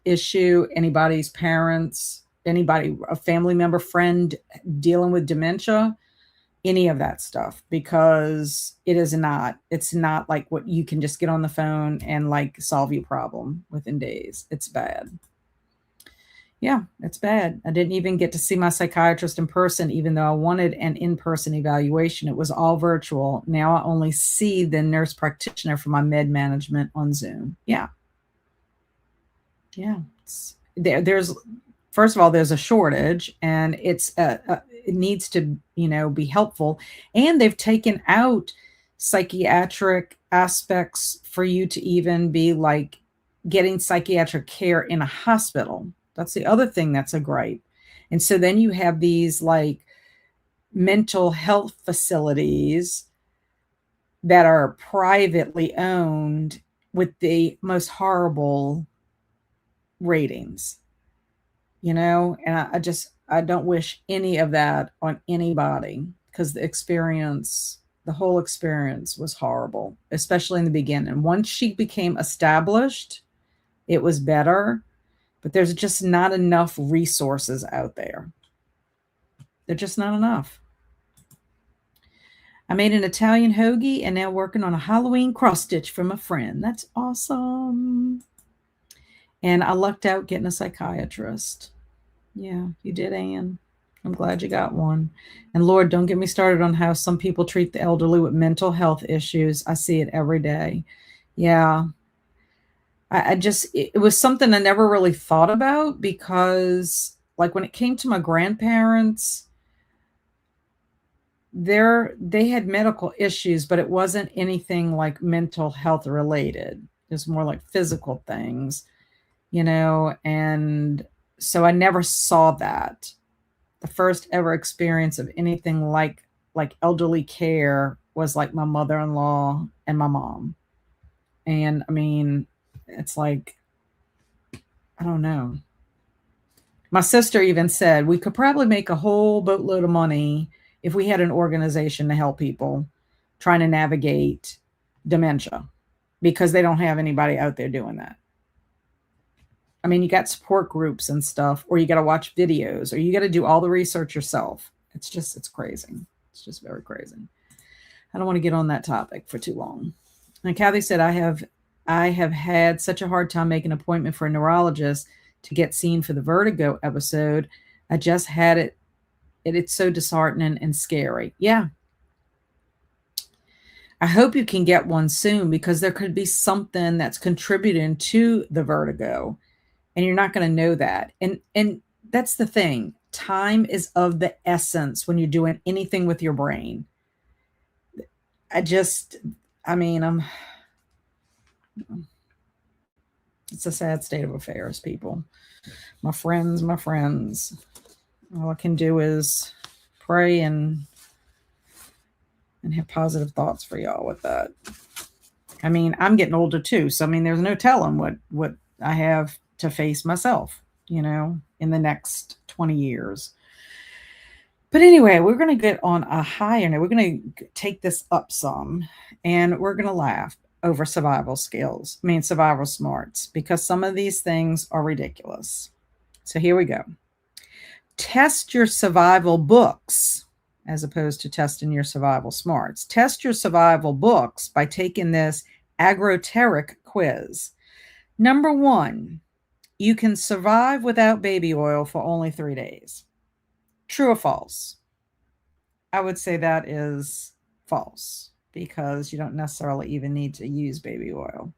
Speaker 1: issue, anybody's parents, anybody, a family member, friend dealing with dementia, any of that stuff, because it's not like what you can just get on the phone and like solve your problem within days. It's bad. Yeah, it's bad. I didn't even get to see my psychiatrist in person, even though I wanted an in-person evaluation. It was all virtual. Now I only see the nurse practitioner for my med management on Zoom. Yeah. Yeah. There's first of all, there's a shortage, and it needs to, be helpful. And they've taken out psychiatric aspects for you to even be like getting psychiatric care in a hospital. That's the other thing that's a gripe. And so then you have these like mental health facilities that are privately owned with the most horrible ratings, and I don't wish any of that on anybody, because the whole experience was horrible, especially in the beginning. Once she became established, it was better, but there's just not enough resources out there. They're just not enough. I made an Italian hoagie and now working on a Halloween cross stitch from a friend. That's awesome. And I lucked out getting a psychiatrist. Yeah, you did, Anne. I'm glad you got one. And Lord, don't get me started on how some people treat the elderly with mental health issues. I see it every day. Yeah. It was something I never really thought about, because like when it came to my grandparents, they had medical issues, but it wasn't anything like mental health related. It was more like physical things, and so I never saw that. The first ever experience of anything like elderly care was like my mother-in-law and my mom. And I mean, it's like, I don't know. My sister even said we could probably make a whole boatload of money if we had an organization to help people trying to navigate dementia, because they don't have anybody out there doing that. I mean, you got support groups and stuff, or you got to watch videos, or you got to do all the research yourself. It's crazy. It's just very crazy. I don't want to get on that topic for too long. And Kathy said, I have had such a hard time making an appointment for a neurologist to get seen for the vertigo episode. I just had it. It's so disheartening and scary. Yeah. I hope you can get one soon, because there could be something that's contributing to the vertigo, and you're not going to know that. And that's the thing. Time is of the essence when you're doing anything with your brain. It's a sad state of affairs, people. My friends. All I can do is pray and have positive thoughts for y'all with that. I mean, I'm getting older too, so I mean, there's no telling what I have to face myself, in the next 20 years. But anyway, we're going to get on a higher note. We're going to take this up some, and we're going to laugh over survival skills. Survival smarts, because some of these things are ridiculous. So here we go. Test your survival books as opposed to testing your survival smarts. Test your survival books by taking this agroteric quiz. Number 1, you can survive without baby oil for only 3 days. True or false? I would say that is false, because you don't necessarily even need to use baby oil.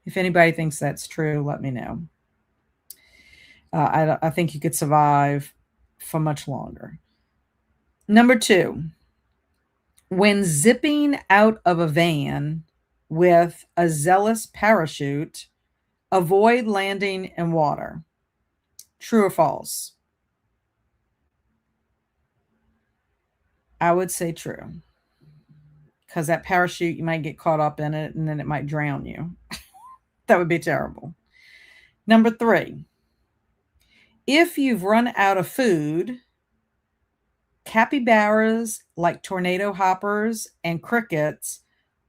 Speaker 1: If anybody thinks that's true, let me know. I think you could survive for much longer. Number 2, when zipping out of a van with a zealous parachute, avoid landing in water. True or false? I would say true, because that parachute, you might get caught up in it and then it might drown you. That would be terrible. Number 3, if you've run out of food, capybaras, like tornado hoppers and crickets,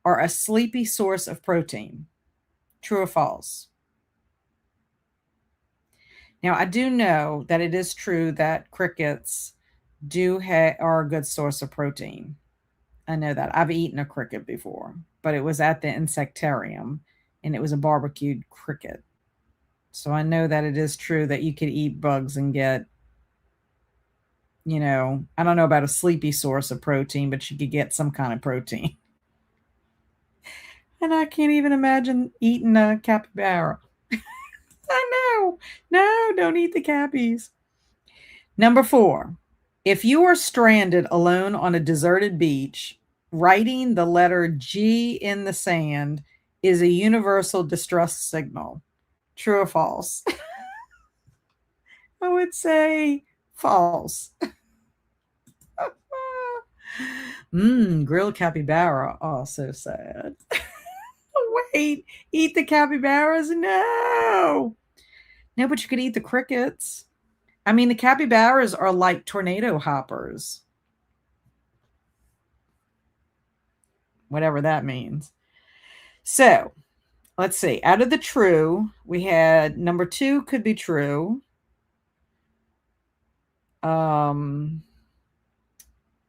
Speaker 1: are a sleepy source of protein. True or false? Now, I do know that it is true that crickets are a good source of protein. I know that. I've eaten a cricket before, but it was at the insectarium, and it was a barbecued cricket. So I know that it is true that you could eat bugs and get, I don't know about a sleepy source of protein, but you could get some kind of protein. And I can't even imagine eating a capybara. I know. No, don't eat the cappies. Number 4, if you are stranded alone on a deserted beach, writing the letter G in the sand is a universal distress signal. True or false? I would say false. Grilled capybara. Oh, so sad. Wait, eat the capybaras? No, but you could eat the crickets. The capybaras are like tornado hoppers. Whatever that means. So, let's see. Out of the true, we had number 2 could be true.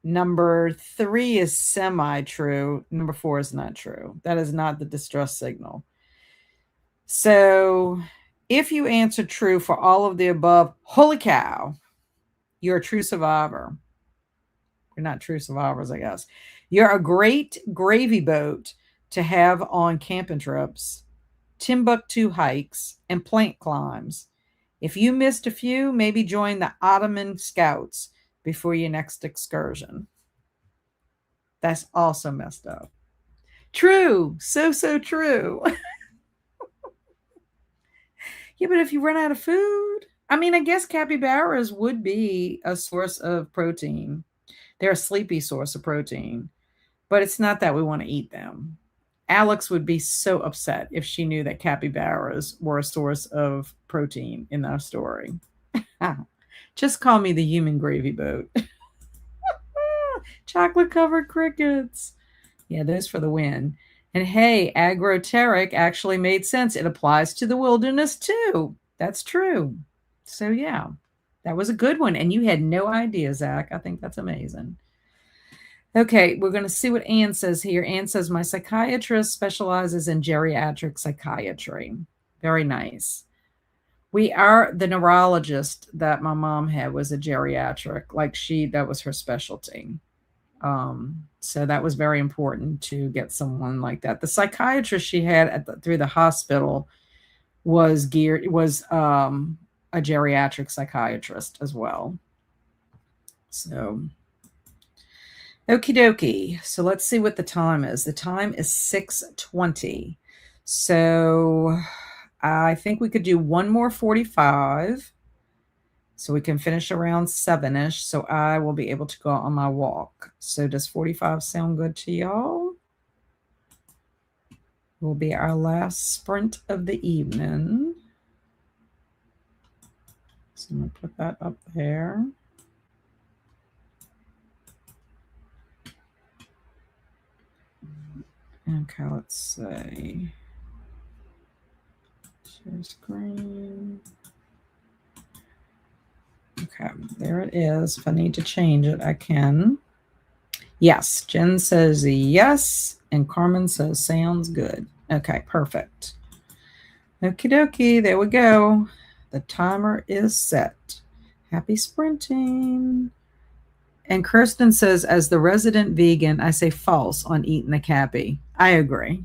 Speaker 1: Number 3 is semi-true. Number 4 is not true. That is not the distress signal. So, if you answer true for all of the above, holy cow, you're a true survivor. You're not true survivors, I guess. You're a great gravy boat to have on camping trips, Timbuktu hikes, and plank climbs. If you missed a few, maybe join the Ottoman Scouts before your next excursion. That's also messed up. True. So true. Yeah, but if you run out of food, I guess capybaras would be a source of protein. They're a sleepy source of protein, but it's not that we want to eat them. Alex would be so upset if she knew that capybaras were a source of protein in our story. Just call me the human gravy boat. Chocolate covered crickets. Yeah, those for the win. And hey, agroteric actually made sense. It applies to the wilderness too. That's true. So yeah, that was a good one. And you had no idea, Zach. I think that's amazing. Okay, we're going to see what Anne says here. Anne says, my psychiatrist specializes in geriatric psychiatry. Very nice. The neurologist that my mom had was a geriatric, that was her specialty. So that was very important to get someone like that. The psychiatrist she had through the hospital was a geriatric psychiatrist as well. So, okie dokie. So let's see what the time is. The time is 6:20. So I think we could do one more 45. So we can finish around 7-ish. So I will be able to go on my walk. So does 45 sound good to y'all? Will be our last sprint of the evening. So I'm going to put that up there. Okay, let's see. Share screen. Okay, there it is. If I need to change it, I can. Yes, Jen says yes, and Carmen says sounds good. Okay, perfect. Okie dokie, there we go. The timer is set. Happy sprinting. And Kirsten says, as the resident vegan, I say false on eating the cappy. I agree.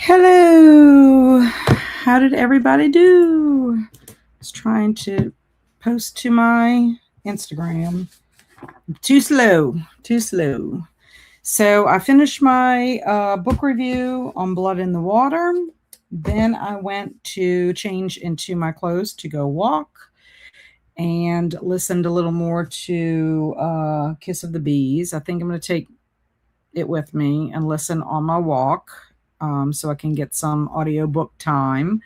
Speaker 1: Hello. How did everybody do? I was trying to post to my Instagram. Too slow. So I finished my book review on Blood in the Water. Then I went to change into my clothes to go walk and listened a little more to Kiss of the Bees. I think I'm going to take it with me and listen on my walk so I can get some audiobook time.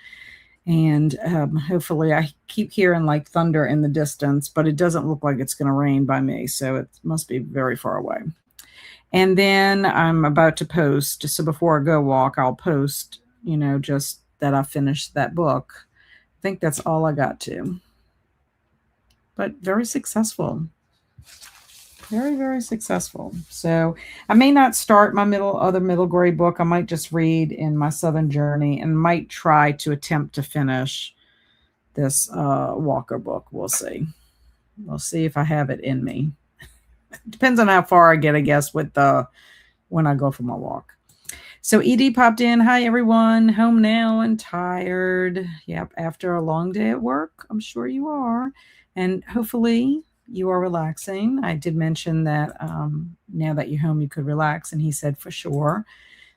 Speaker 1: And hopefully I keep hearing like thunder in the distance, but it doesn't look like it's going to rain by me, so it must be very far away. And then I'm about to post. So before I go walk, I'll post, just that I finished that book. I think that's all I got to. But very successful. Very, very successful. So I may not start my middle grade book. I might just read in my Southern Journey and might try to attempt to finish this Walker book. We'll see. We'll see if I have it in me. Depends on how far I get, I guess, with when I go for my walk. So ED popped in. Hi, everyone. Home now and tired. Yep, after a long day at work. I'm sure you are. And hopefully you are relaxing. I did mention that now that you're home, you could relax. And he said, for sure.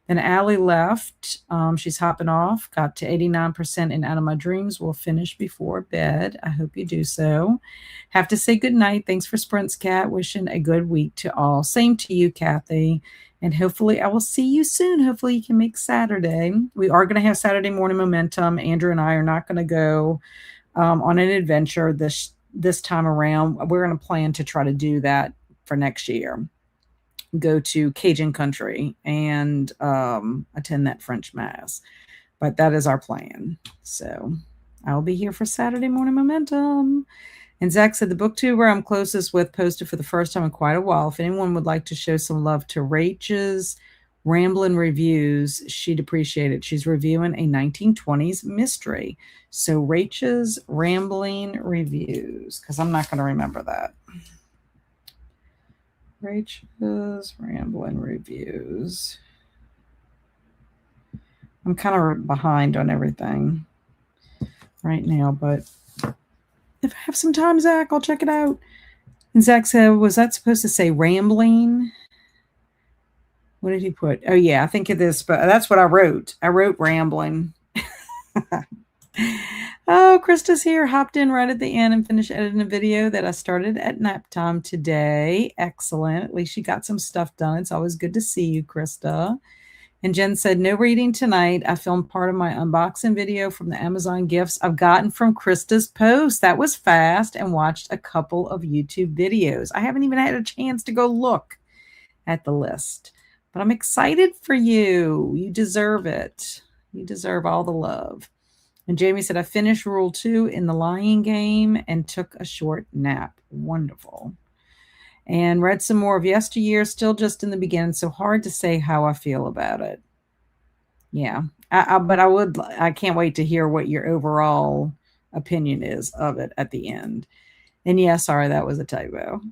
Speaker 1: Then Allie left. She's hopping off. Got to 89% in Out of My Dreams. We'll finish before bed. I hope you do so. Have to say good night. Thanks for Sprints, Cat. Wishing a good week to all. Same to you, Kathy. And hopefully I will see you soon. Hopefully you can make Saturday. We are going to have Saturday morning momentum. Andrew and I are not going to go on an adventure this time around. We're going to plan to try to do that for next year. Go to Cajun country and attend that French mass. But that is our plan. So I'll be here for Saturday morning momentum. And Zach said, the booktuber I'm closest with posted for the first time in quite a while. If anyone would like to show some love to Rachel's Ramblin' Reviews, she'd appreciate it. She's reviewing a 1920s mystery. So Rachel's Rambling Reviews, because I'm not going to remember that. Rachel's Rambling Reviews. I'm kind of behind on everything right now, but if I have some time, Zach, I'll check it out. And Zach said, was that supposed to say rambling? What did he put? Oh, yeah, I think it is, but that's what I wrote. I wrote rambling. Oh, Krista's here, hopped in right at the end and finished editing a video that I started at nap time today. Excellent. At least you got some stuff done. It's always good to see you, Krista. And Jen said, no reading tonight. I filmed part of my unboxing video from the Amazon gifts I've gotten from Krista's post. That was fast, and watched a couple of YouTube videos. I haven't even had a chance to go look at the list, but I'm excited for you. You deserve it. You deserve all the love. And Jamie said, I finished Rule 2 in the Lying Game and took a short nap. Wonderful. And read some more of Yesteryear, still just in the beginning, so hard to say how I feel about it. Yeah, but I can't wait to hear what your overall opinion is of it at the end. And yeah, sorry, that was a typo.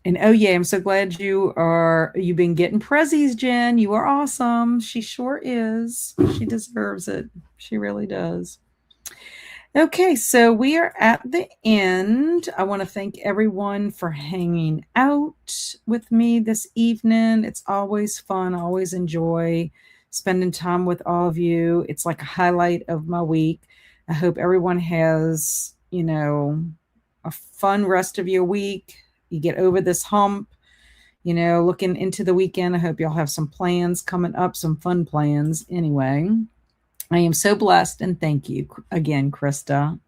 Speaker 1: And oh yeah, I'm so glad you've been getting prezzies, Jen. You are awesome. She sure is. She deserves it. She really does. Okay, so we are at the end. I want to thank everyone for hanging out with me this evening. It's always fun. I always enjoy spending time with all of you. It's like a highlight of my week. I hope everyone has, a fun rest of your week. You get over this hump, looking into the weekend. I hope y'all have some plans coming up, some fun plans anyway. I am so blessed, and thank you again, Krista.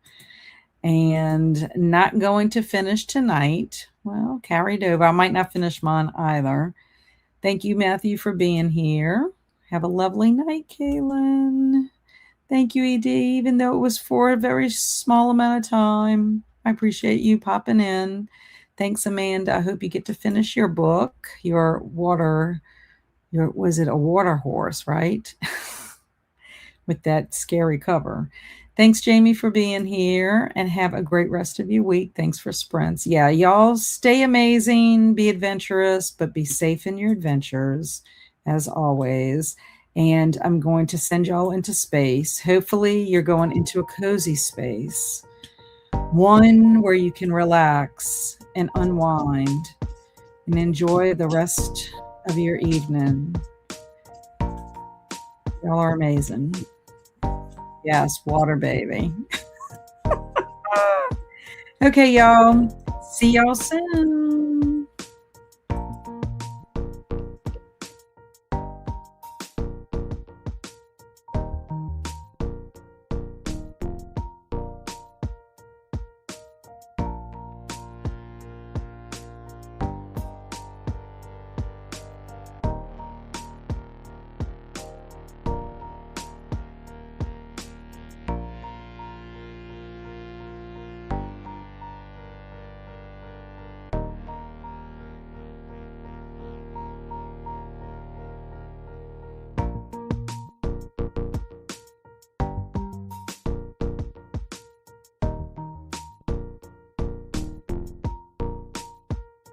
Speaker 1: And not going to finish tonight. Well, carried over. I might not finish mine either. Thank you, Matthew, for being here. Have a lovely night, Kaylin. Thank you, ED, even though it was for a very small amount of time. I appreciate you popping in. Thanks, Amanda. I hope you get to finish your book. Was it a water horse, right? With that scary cover. Thanks, Jamie, for being here, and have a great rest of your week. Thanks for Sprints. Yeah, y'all stay amazing, be adventurous, but be safe in your adventures, as always. and I'm going to send y'all into space. Hopefully, you're going into a cozy space, one where you can relax and unwind and enjoy the rest of your evening. Y'all are amazing. Yes, water baby. Okay, y'all. See y'all soon.